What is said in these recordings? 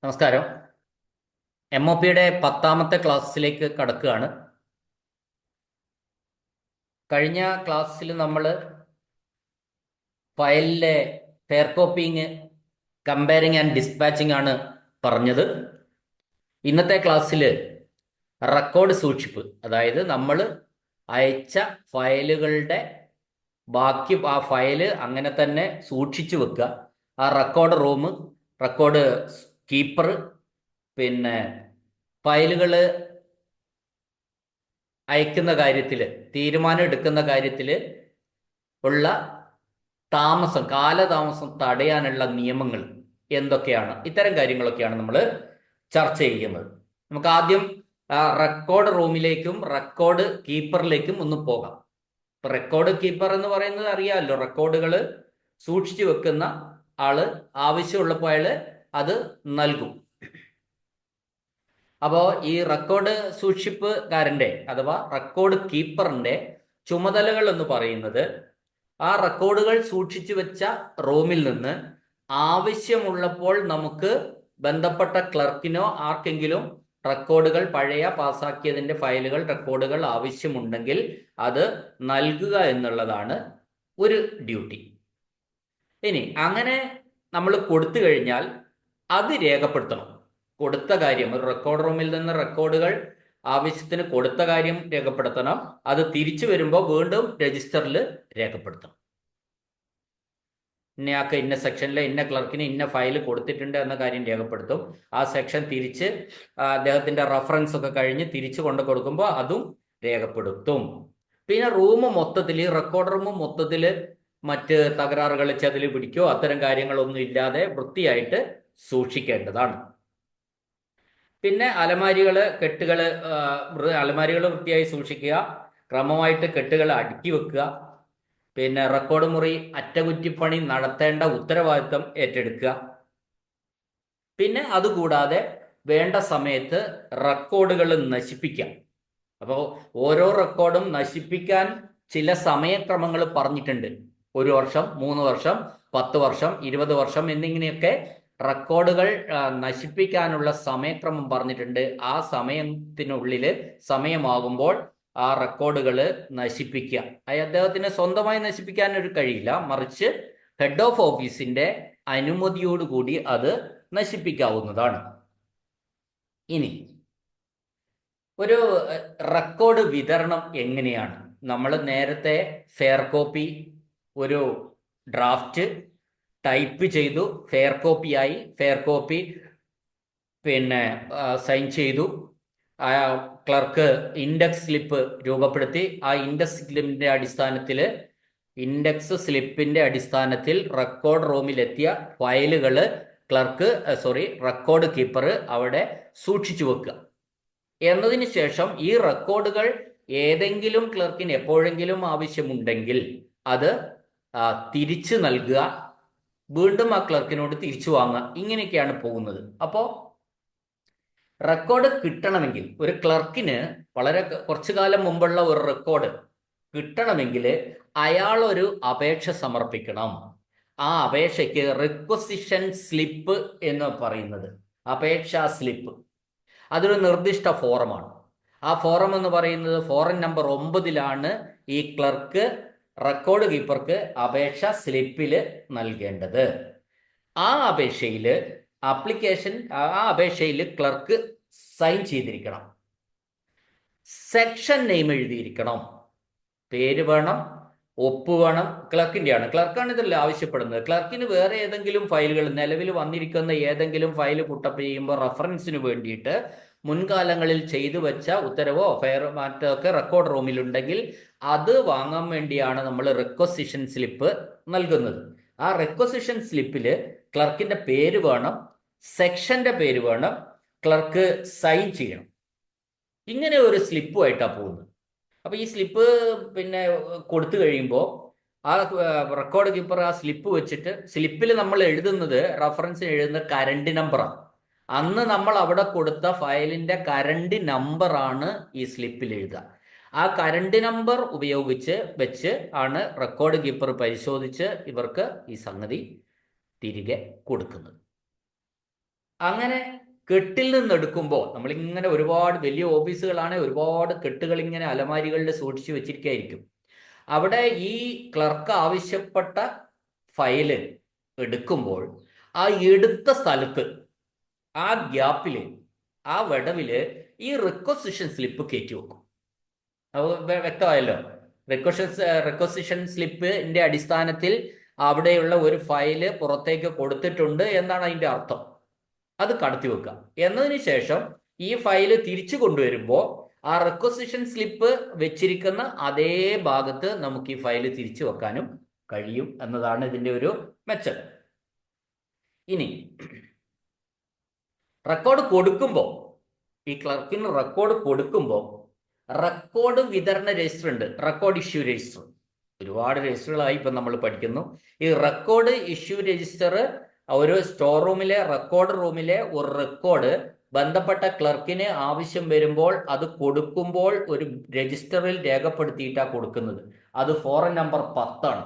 നമസ്കാരം. MOPയുടെ 10ാമത്തെ ക്ലാസ്സിലേക്ക് കടക്കുകയാണ്. കഴിഞ്ഞ ക്ലാസ്സിൽ നമ്മൾ ഫയലിലെ fair coping, comparing and dispatching ആണ് പറഞ്ഞത്. ഇന്നത്തെ ക്ലാസ്സിൽ റെക്കോർഡ് സൂക്ഷിപ്പ്, അതായത് നമ്മൾ അയച്ച ഫയലുകളുടെ ബാക്കി ആ ഫയല് അങ്ങനെ തന്നെ സൂക്ഷിച്ചു വെക്കുക. ആ റെക്കോർഡ് റൂം, റെക്കോർഡ് കീപ്പർ, പിന്നെ ഫയലുകൾ അയക്കുന്ന കാര്യത്തിൽ, തീരുമാനം എടുക്കുന്ന കാര്യത്തിൽ ഉള്ള കാലതാമസം തടയാനുള്ള നിയമങ്ങൾ എന്തൊക്കെയാണ്, ഇത്തരം കാര്യങ്ങളൊക്കെയാണ് നമ്മൾ ചർച്ച ചെയ്യുന്നത്. നമുക്ക് ആദ്യം റെക്കോർഡ് റൂമിലേക്കും റെക്കോർഡ് കീപ്പറിലേക്കും ഒന്ന് പോകാം. റെക്കോർഡ് കീപ്പർ എന്ന് പറയുന്നത് അറിയാമല്ലോ, റെക്കോർഡുകൾ സൂക്ഷിച്ചു വെക്കുന്ന ആള് ആവശ്യമുള്ളപ്പോൾ അയാള് അത് നൽകും. അപ്പോൾ ഈ റെക്കോർഡ് സൂക്ഷിപ്പുകാരൻ്റെ അഥവാ റെക്കോർഡ് കീപ്പറിൻ്റെ ചുമതലകൾ എന്ന് പറയുന്നത്, ആ റെക്കോർഡുകൾ സൂക്ഷിച്ചു വെച്ച റൂമിൽ നിന്ന് ആവശ്യമുള്ളപ്പോൾ നമുക്ക് ബന്ധപ്പെട്ട ക്ലർക്കിനോ ആർക്കെങ്കിലും റെക്കോർഡുകൾ, പഴയ പാസ്സാക്കിയതിൻ്റെ ഫയലുകൾ, റെക്കോർഡുകൾ ആവശ്യമുണ്ടെങ്കിൽ അത് നൽകുക എന്നുള്ളതാണ് ഒരു ഡ്യൂട്ടി. ഇനി അങ്ങനെ നമ്മൾ കൊടുത്തു കഴിഞ്ഞാൽ അത് രേഖപ്പെടുത്തണം. കൊടുത്ത കാര്യം, ഒരു റെക്കോർഡ് റൂമിൽ നിന്ന് റെക്കോർഡുകൾ ആവശ്യത്തിന് കൊടുത്ത കാര്യം രേഖപ്പെടുത്തണം. അത് തിരിച്ചു വരുമ്പോൾ വീണ്ടും രജിസ്റ്ററിൽ രേഖപ്പെടുത്തണം. ഇന്നയാൾക്ക് ഇന്ന സെക്ഷനിൽ ഇന്ന ക്ലർക്കിന് ഇന്ന ഫയൽ കൊടുത്തിട്ടുണ്ട് എന്ന കാര്യം രേഖപ്പെടുത്തും. ആ സെക്ഷൻ തിരിച്ച് അദ്ദേഹത്തിന്റെ റഫറൻസ് ഒക്കെ കഴിഞ്ഞ് തിരിച്ചു കൊണ്ട് കൊടുക്കുമ്പോൾ അതും രേഖപ്പെടുത്തും. പിന്നെ റൂം മൊത്തത്തിൽ, റെക്കോർഡ് റൂം മൊത്തത്തിൽ മറ്റ് തകരാറുകൾ, ചതില് പിടിക്കോ അത്തരം കാര്യങ്ങളൊന്നും ഇല്ലാതെ വൃത്തിയായിട്ട് സൂക്ഷിക്കേണ്ടതാണ്. പിന്നെ അലമാരികൾ വൃത്തിയായി സൂക്ഷിക്കുക, ക്രമമായിട്ട് കെട്ടുകൾ അടുക്കി വെക്കുക. പിന്നെ റെക്കോർഡ് മുറി അറ്റകുറ്റിപ്പണി നടത്തേണ്ട ഉത്തരവാദിത്തം ഏറ്റെടുക്കുക. പിന്നെ അതുകൂടാതെ വേണ്ട സമയത്ത് റെക്കോർഡുകൾ നശിപ്പിക്കാം. അപ്പോൾ ഓരോ റെക്കോർഡും നശിപ്പിക്കാൻ ചില സമയക്രമങ്ങൾ പറഞ്ഞിട്ടുണ്ട്. 1 വർഷം, 3 വർഷം, 10 വർഷം, 20 വർഷം എന്നിങ്ങനെയൊക്കെ റെക്കോർഡുകൾ നശിപ്പിക്കാനുള്ള സമയക്രമം പറഞ്ഞിട്ടുണ്ട്. ആ സമയത്തിനുള്ളിൽ, സമയമാകുമ്പോൾ ആ റെക്കോർഡുകൾ നശിപ്പിക്കുക. അദ്ദേഹത്തിന് സ്വന്തമായി നശിപ്പിക്കാൻ ഒരു കഴിയില്ല, മറിച്ച് ഹെഡ് ഓഫ് ഓഫീസിന്റെ അനുമതിയോടുകൂടി അത് നശിപ്പിക്കാവുന്നതാണ്. ഇനി ഒരു റെക്കോർഡ് വിതരണം എങ്ങനെയാണ്? നമ്മൾ നേരത്തെ ഫെയർ കോപ്പി, ഒരു ഡ്രാഫ്റ്റ് ടൈപ്പ് ചെയ്തു, ഫെയർ കോപ്പിയായി, ഫെയർ കോപ്പി പിന്നെ സൈൻ ചെയ്തു, ക്ലർക്ക് ഇൻഡെക്സ് സ്ലിപ്പ് രൂപപ്പെടുത്തി. ആ ഇൻഡെക്സ് സ്ലിപ്പിന്റെ അടിസ്ഥാനത്തിൽ റെക്കോർഡ് റൂമിലെത്തിയ ഫയലുകൾ റെക്കോർഡ് കീപ്പർ അവിടെ സൂക്ഷിച്ചു വെക്കുക. എന്നതിന് ശേഷം ഈ റെക്കോർഡുകൾ ഏതെങ്കിലും ക്ലർക്കിന് എപ്പോഴെങ്കിലും ആവശ്യമുണ്ടെങ്കിൽ അത് തിരിച്ചു നൽകുക, വീണ്ടും ആ ക്ലർക്കിനോട് തിരിച്ചു വാങ്ങുക. ഇങ്ങനെയൊക്കെയാണ് പോകുന്നത്. അപ്പോൾ റെക്കോർഡ് കിട്ടണമെങ്കിൽ, ഒരു ക്ലർക്കിന് കുറച്ചു കാലം മുമ്പുള്ള ഒരു റെക്കോർഡ് കിട്ടണമെങ്കിൽ അയാൾ ഒരു അപേക്ഷ സമർപ്പിക്കണം. ആ അപേക്ഷയ്ക്ക് റിക്വസിഷൻ സ്ലിപ്പ് എന്ന് പറയുന്നത്, അപേക്ഷാ സ്ലിപ്പ്, അതൊരു നിർദ്ദിഷ്ട ഫോറമാണ്. ആ ഫോറം എന്ന് പറയുന്നത് ഫോറം നമ്പർ 9 ഈ ക്ലർക്ക് റെക്കോർഡ് കീപ്പർക്ക് അപേക്ഷ സ്ലിപ്പിൽ നൽകേണ്ടത്. ആ അപേക്ഷയിൽ ക്ലർക്ക് സൈൻ ചെയ്തിരിക്കണം, സെക്ഷൻ നെയിം എഴുതിയിരിക്കണം, പേര് വേണം, ഒപ്പ് വേണം. ക്ലർക്കാണ് ഇതെല്ലാം ആവശ്യപ്പെടുന്നത്. ക്ലർക്കിന് വേറെ ഏതെങ്കിലും ഫയലുകൾ, നിലവിൽ വന്നിരിക്കുന്ന ഏതെങ്കിലും ഫയൽ പുട്ടപ്പ് ചെയ്യുമ്പോൾ റഫറൻസിന് വേണ്ടിയിട്ട് മുൻകാലങ്ങളിൽ ചെയ്തു വെച്ച ഉത്തരവോ മറ്റൊക്കെ റെക്കോർഡ് റൂമിലുണ്ടെങ്കിൽ അത് വാങ്ങാൻ വേണ്ടിയാണ് നമ്മൾ റിക്വസിഷൻ സ്ലിപ്പ് നൽകുന്നത്. ആ റിക്വസിഷൻ സ്ലിപ്പിൽ ക്ലർക്കിന്റെ പേര് വേണം, സെക്ഷന്റെ പേര് വേണം, ക്ലർക്ക് സൈൻ ചെയ്യണം. ഇങ്ങനെ ഒരു സ്ലിപ്പുമായിട്ടാണ് പോകുന്നത്. അപ്പോൾ ഈ സ്ലിപ്പ് പിന്നെ കൊടുത്തു കഴിയുമ്പോൾ ആ റെക്കോർഡ് കീപ്പർ ആ സ്ലിപ്പ് വെച്ചിട്ട്, സ്ലിപ്പിൽ നമ്മൾ എഴുതുന്നത്, റഫറൻസിന് എഴുതുന്ന കറണ്ട് നമ്പറാണ്. അന്ന് നമ്മൾ അവിടെ കൊടുത്ത ഫയലിന്റെ കറണ്ട് നമ്പറാണ് ഈ സ്ലിപ്പിൽ എഴുതുക. ആ കറണ്ട് നമ്പർ വെച്ച് ആണ് റെക്കോർഡ് കീപ്പർ പരിശോധിച്ച് ഇവർക്ക് ഈ സംഗതി തിരികെ കൊടുക്കുന്നത്. അങ്ങനെ കെട്ടിൽ നിന്ന് എടുക്കുമ്പോൾ നമ്മളിങ്ങനെ ഒരുപാട് വലിയ ഓഫീസുകളാണ്, ഒരുപാട് കെട്ടുകൾ ഇങ്ങനെ അലമാരികളിൽ സൂക്ഷിച്ചു വെച്ചിരിക്കുകയായിരിക്കും. അവിടെ ഈ ക്ലർക്ക് ആവശ്യപ്പെട്ട ഫയല് എടുക്കുമ്പോൾ ആ എടുത്ത സ്ഥലത്ത്, ആ ഗ്യാപ്പില്, ആ വിടവില് ഈ റിക്വസിഷൻ സ്ലിപ്പ് കയറ്റി വെക്കും. അത് വ്യക്തമായല്ലോ. റിക്വസിഷൻ സ്ലിപ്പിന്റെ അടിസ്ഥാനത്തിൽ അവിടെയുള്ള ഒരു ഫയല് പുറത്തേക്ക് കൊടുത്തിട്ടുണ്ട് എന്നാണ് അതിന്റെ അർത്ഥം. അത് കടത്തി വെക്കുക. എന്നതിന് ശേഷം ഈ ഫയല് തിരിച്ചു കൊണ്ടുവരുമ്പോൾ ആ റിക്വസിഷൻ സ്ലിപ്പ് വെച്ചിരിക്കുന്ന അതേ ഭാഗത്ത് നമുക്ക് ഈ ഫയല് തിരിച്ചു വെക്കാനും കഴിയും എന്നതാണ് ഇതിന്റെ ഒരു മെച്ചം. ഇനി റെക്കോർഡ് കൊടുക്കുമ്പോൾ, ഈ ക്ലർക്കിന് റെക്കോർഡ് കൊടുക്കുമ്പോൾ റെക്കോർഡ് വിതരണ രജിസ്റ്റർ ഉണ്ട്, റെക്കോർഡ് ഇഷ്യൂ രജിസ്റ്റർ. ഒരുപാട് രജിസ്റ്ററുകളായി ഇപ്പം നമ്മൾ പഠിക്കുന്നു. ഈ റെക്കോർഡ് ഇഷ്യൂ രജിസ്റ്റർ ഒരു സ്റ്റോർ റൂമിലെ റെക്കോർഡ് റൂമിലെ ഒരു റെക്കോർഡ് ബന്ധപ്പെട്ട ക്ലർക്കിന് ആവശ്യം വരുമ്പോൾ അത് കൊടുക്കുമ്പോൾ ഒരു രജിസ്റ്ററിൽ രേഖപ്പെടുത്തിയിട്ടാണ് കൊടുക്കുന്നത്. അത് ഫോറൻ നമ്പർ 10 ആണ്.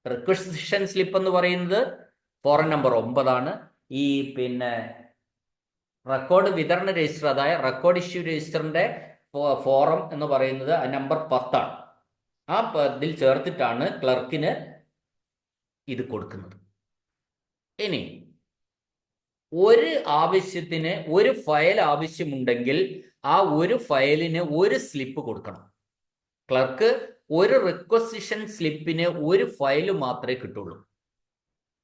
റിക്വസിഷൻ സ്ലിപ്പ് എന്ന് പറയുന്നത് ഫോറൻ നമ്പർ 9 ആണ്. ഈ റെക്കോർഡ് വിതരണ രജിസ്റ്റർ, അതായത് റെക്കോർഡ് ഇഷ്യൂ രജിസ്റ്ററിന്റെ ഫോറം എന്ന് പറയുന്നത് നമ്പർ 10 ആണ്. ആ ഇതിൽ ചേർത്തിട്ടാണ് ക്ലർക്കിന് ഇത് കൊടുക്കുന്നത്. ഇനി ഒരു ആവശ്യത്തിന് ഒരു ഫയൽ ആവശ്യമുണ്ടെങ്കിൽ ആ ഒരു ഫയലിന് ഒരു സ്ലിപ്പ് കൊടുക്കണം. ക്ലർക്ക് ഒരു റിക്വസിഷൻ സ്ലിപ്പിന് ഒരു ഫയൽ മാത്രമേ കിട്ടുള്ളൂ.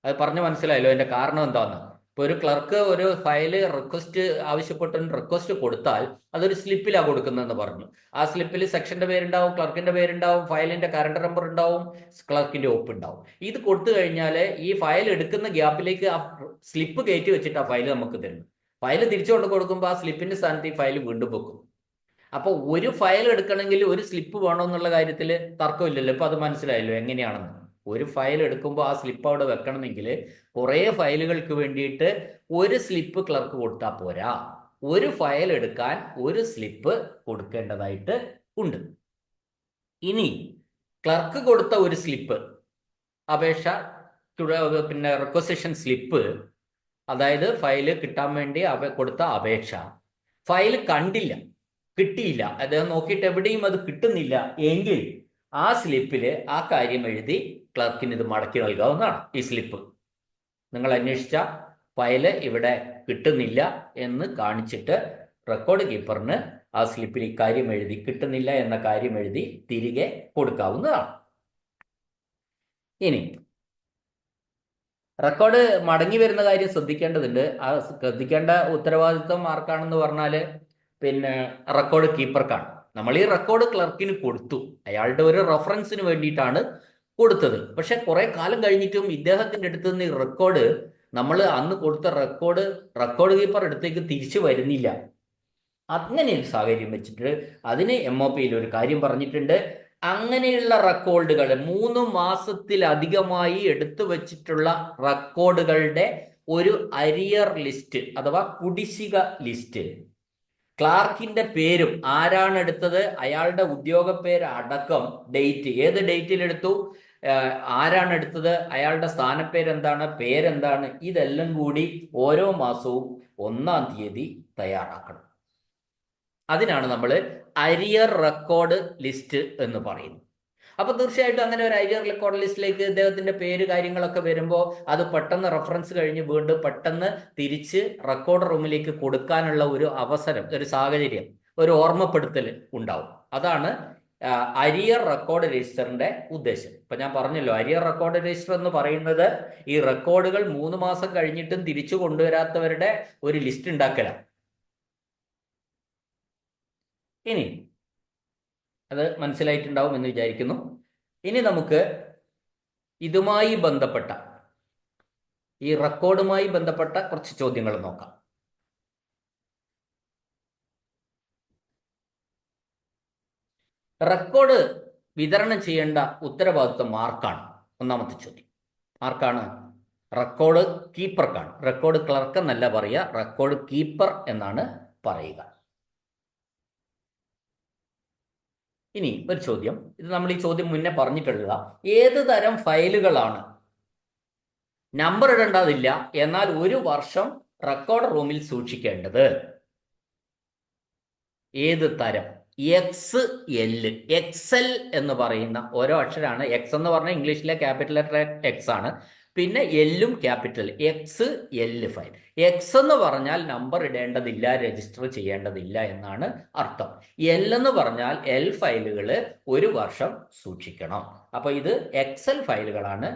അത് പറഞ്ഞ് മനസ്സിലായല്ലോ അതിന്റെ കാരണം എന്താന്ന്. ഇപ്പൊ ഒരു ക്ലർക്ക് ഒരു ഫയല് റിക്വസ്റ്റ് ആവശ്യപ്പെട്ട റിക്വസ്റ്റ് കൊടുത്താൽ അതൊരു സ്ലിപ്പിലാണ് കൊടുക്കുന്നതെന്ന് പറഞ്ഞു. ആ സ്ലിപ്പിൽ സെക്ഷന്റെ പേരുണ്ടാവും, ക്ലർക്കിന്റെ പേരുണ്ടാവും, ഫയലിന്റെ കറണ്ട് നമ്പർ ഉണ്ടാവും, ക്ലർക്കിന്റെ ഒപ്പ് ഉണ്ടാവും. ഇത് കൊടുത്തു കഴിഞ്ഞാൽ ഈ ഫയൽ എടുക്കുന്ന ഗ്യാപ്പിലേക്ക് ആ സ്ലിപ്പ് കയറ്റി വെച്ചിട്ട് ആ ഫയൽ നമുക്ക് തരുന്നു. ഫയൽ തിരിച്ചു കൊണ്ട് കൊടുക്കുമ്പോൾ ആ സ്ലിപ്പിന്റെ സ്ഥാനത്ത് ഈ ഫയൽ വീണ്ടും വെക്കും. അപ്പോൾ ഒരു ഫയൽ എടുക്കണമെങ്കിൽ ഒരു സ്ലിപ്പ് വേണമെന്നുള്ള കാര്യത്തിൽ തർക്കമില്ലല്ലോ. ഇപ്പൊ അത് മനസ്സിലായല്ലോ എങ്ങനെയാണെന്ന്. ഒരു ഫയൽ എടുക്കുമ്പോൾ ആ സ്ലിപ്പ് അവിടെ വെക്കണമെങ്കിൽ കുറേ ഫയലുകൾക്ക് വേണ്ടിയിട്ട് ഒരു സ്ലിപ്പ് ക്ലർക്ക് കൊടുത്താൽ പോരാ, ഒരു ഫയൽ എടുക്കാൻ ഒരു സ്ലിപ്പ് കൊടുക്കേണ്ടതായിട്ട് ഉണ്ട്. ഇനി ക്ലർക്ക് കൊടുത്ത ഒരു സ്ലിപ്പ്, അപേക്ഷ റിക്വസിഷൻ സ്ലിപ്പ്, അതായത് ഫയല് കിട്ടാൻ വേണ്ടി കൊടുത്ത അപേക്ഷ, ഫയൽ കണ്ടില്ല, കിട്ടിയില്ല, അദ്ദേഹം നോക്കിയിട്ട് എവിടെയും അത് കിട്ടുന്നില്ല എങ്കിൽ ആ സ്ലിപ്പില് ആ കാര്യം എഴുതി ക്ലർക്കിന് ഇത് മടക്കി നൽകാവുന്നതാണ്. ഈ സ്ലിപ്പ് നിങ്ങൾ അന്വേഷിച്ച ഫയല് ഇവിടെ കിട്ടുന്നില്ല എന്ന് കാണിച്ചിട്ട് റെക്കോർഡ് കീപ്പറിന് ആ സ്ലിപ്പിൽ ഇക്കാര്യം എഴുതി, കിട്ടുന്നില്ല എന്ന കാര്യം എഴുതി തിരികെ കൊടുക്കാവുന്നതാണ്. ഇനി റെക്കോർഡ് മടങ്ങി വരുന്ന കാര്യം ശ്രദ്ധിക്കേണ്ടതുണ്ട്. ആ ശ്രദ്ധിക്കേണ്ട ഉത്തരവാദിത്വം ആർക്കാണെന്ന് പറഞ്ഞാൽ റെക്കോർഡ് കീപ്പർക്കാണ്. നമ്മൾ ഈ റെക്കോർഡ് ക്ലർക്കിന് കൊടുത്തു, അയാളുടെ ഒരു റെഫറൻസിന് വേണ്ടിയിട്ടാണ് കൊടുത്തത്. പക്ഷെ കുറെ കാലം കഴിഞ്ഞിട്ടും ഇദ്ദേഹത്തിന്റെ അടുത്ത് നിന്ന് ഈ റെക്കോർഡ്, നമ്മൾ അന്ന് കൊടുത്ത റെക്കോർഡ് കീപ്പർ അടുത്തേക്ക് തിരിച്ചു വരുന്നില്ല. അങ്ങനെ ഒരു സാഹചര്യം വെച്ചിട്ട് അതിന് MOPയിൽ ഒരു കാര്യം പറഞ്ഞിട്ടുണ്ട്. അങ്ങനെയുള്ള റെക്കോർഡുകൾ 3 മാസത്തിലധികമായി എടുത്തു വച്ചിട്ടുള്ള റെക്കോർഡുകളുടെ ഒരു അരിയർ ലിസ്റ്റ് അഥവാ കുടിശ്ശിക ലിസ്റ്റ്, ക്ലാർക്കിന്റെ പേരും ആരാണ് എടുത്തത്, അയാളുടെ ഉദ്യോഗ പേര് അടക്കം, ഡേറ്റ്, ഏത് ഡേറ്റിൽ എടുത്തു, ആരാണ് എടുത്തത്, അയാളുടെ സ്ഥാനപ്പേരെന്താണ്, പേരെന്താണ്, ഇതെല്ലാം കൂടി ഓരോ മാസവും 1-ാം തീയതി തയ്യാറാക്കണം. അതിനാണ് നമ്മൾ അരിയർ റെക്കോർഡ് ലിസ്റ്റ് എന്ന് പറയുന്നത്. അപ്പൊ തീർച്ചയായിട്ടും അങ്ങനെ ഒരു അരിയർ റെക്കോർഡ് ലിസ്റ്റിലേക്ക് ഇദ്ദേഹത്തിന്റെ പേര് കാര്യങ്ങളൊക്കെ വരുമ്പോൾ അത് പെട്ടെന്ന് റെഫറൻസ് കഴിഞ്ഞ് വീണ്ടും പെട്ടെന്ന് തിരിച്ച് റെക്കോർഡ് റൂമിലേക്ക് കൊടുക്കാനുള്ള ഒരു അവസരം, ഒരു സാഹചര്യം, ഒരു ഓർമ്മപ്പെടുത്തൽ ഉണ്ടാവും. അതാണ് അരിയർ റെക്കോർഡ് രജിസ്റ്ററിന്റെ ഉദ്ദേശം. ഇപ്പൊ ഞാൻ പറഞ്ഞല്ലോ, അരിയർ റെക്കോർഡ് രജിസ്റ്റർ എന്ന് പറയുന്നത് ഈ റെക്കോർഡുകൾ 3 മാസം കഴിഞ്ഞിട്ടും തിരിച്ചു കൊണ്ടുവരാത്തവരുടെ ഒരു ലിസ്റ്റ് ഉണ്ടാക്കലാണ്. ഇനി അത് മനസ്സിലായിട്ടുണ്ടാവും എന്ന് വിചാരിക്കുന്നു. ഇനി നമുക്ക് ഇതുമായി ബന്ധപ്പെട്ട, ഈ റെക്കോർഡുമായി ബന്ധപ്പെട്ട കുറച്ച് ചോദ്യങ്ങൾ നോക്കാം. റെക്കോർഡ് വിതരണം ചെയ്യേണ്ട ഉത്തരവാദിത്വം ആർക്കാണ്? ഒന്നാമത്തെ ചോദ്യം. ആർക്കാണ്? റെക്കോർഡ് കീപ്പർക്കാണ്. റെക്കോർഡ് ക്ലർക്ക് എന്നല്ല പറയുക, റെക്കോർഡ് കീപ്പർ എന്നാണ് പറയുക. ഇനി ഒരു ചോദ്യം, ഇത് നമ്മൾ ഈ ചോദ്യം മുന്നേ പറഞ്ഞിട്ടുള്ള, ഏത് തരം ഫയലുകളാണ് നമ്പർ ഇടേണ്ടതില്ല, എന്നാൽ ഒരു വർഷം റെക്കോർഡ് റൂമിൽ സൂക്ഷിക്കേണ്ടത് ഏത് തരം? X L. എക്സൽ എന്ന് പറയുന്ന ഓരോ അക്ഷരമാണ്. എക്സ് എന്ന് പറഞ്ഞാൽ ഇംഗ്ലീഷിലെ ക്യാപിറ്റൽ ലെറ്റർ എക്സ് ആണ്. പിന്നെ എല്ലും capital, X L file. X എന്ന് പറഞ്ഞാൽ നമ്പർ ഇടേണ്ടതില്ല, രജിസ്റ്റർ ചെയ്യേണ്ടതില്ല എന്നാണ് അർത്ഥം. എൽ എന്ന് പറഞ്ഞാൽ എൽ ഫയലുകൾ ഒരു വർഷം സൂക്ഷിക്കണം. അപ്പൊ ഇത് എക്സൽ ഫയലുകളാണ്,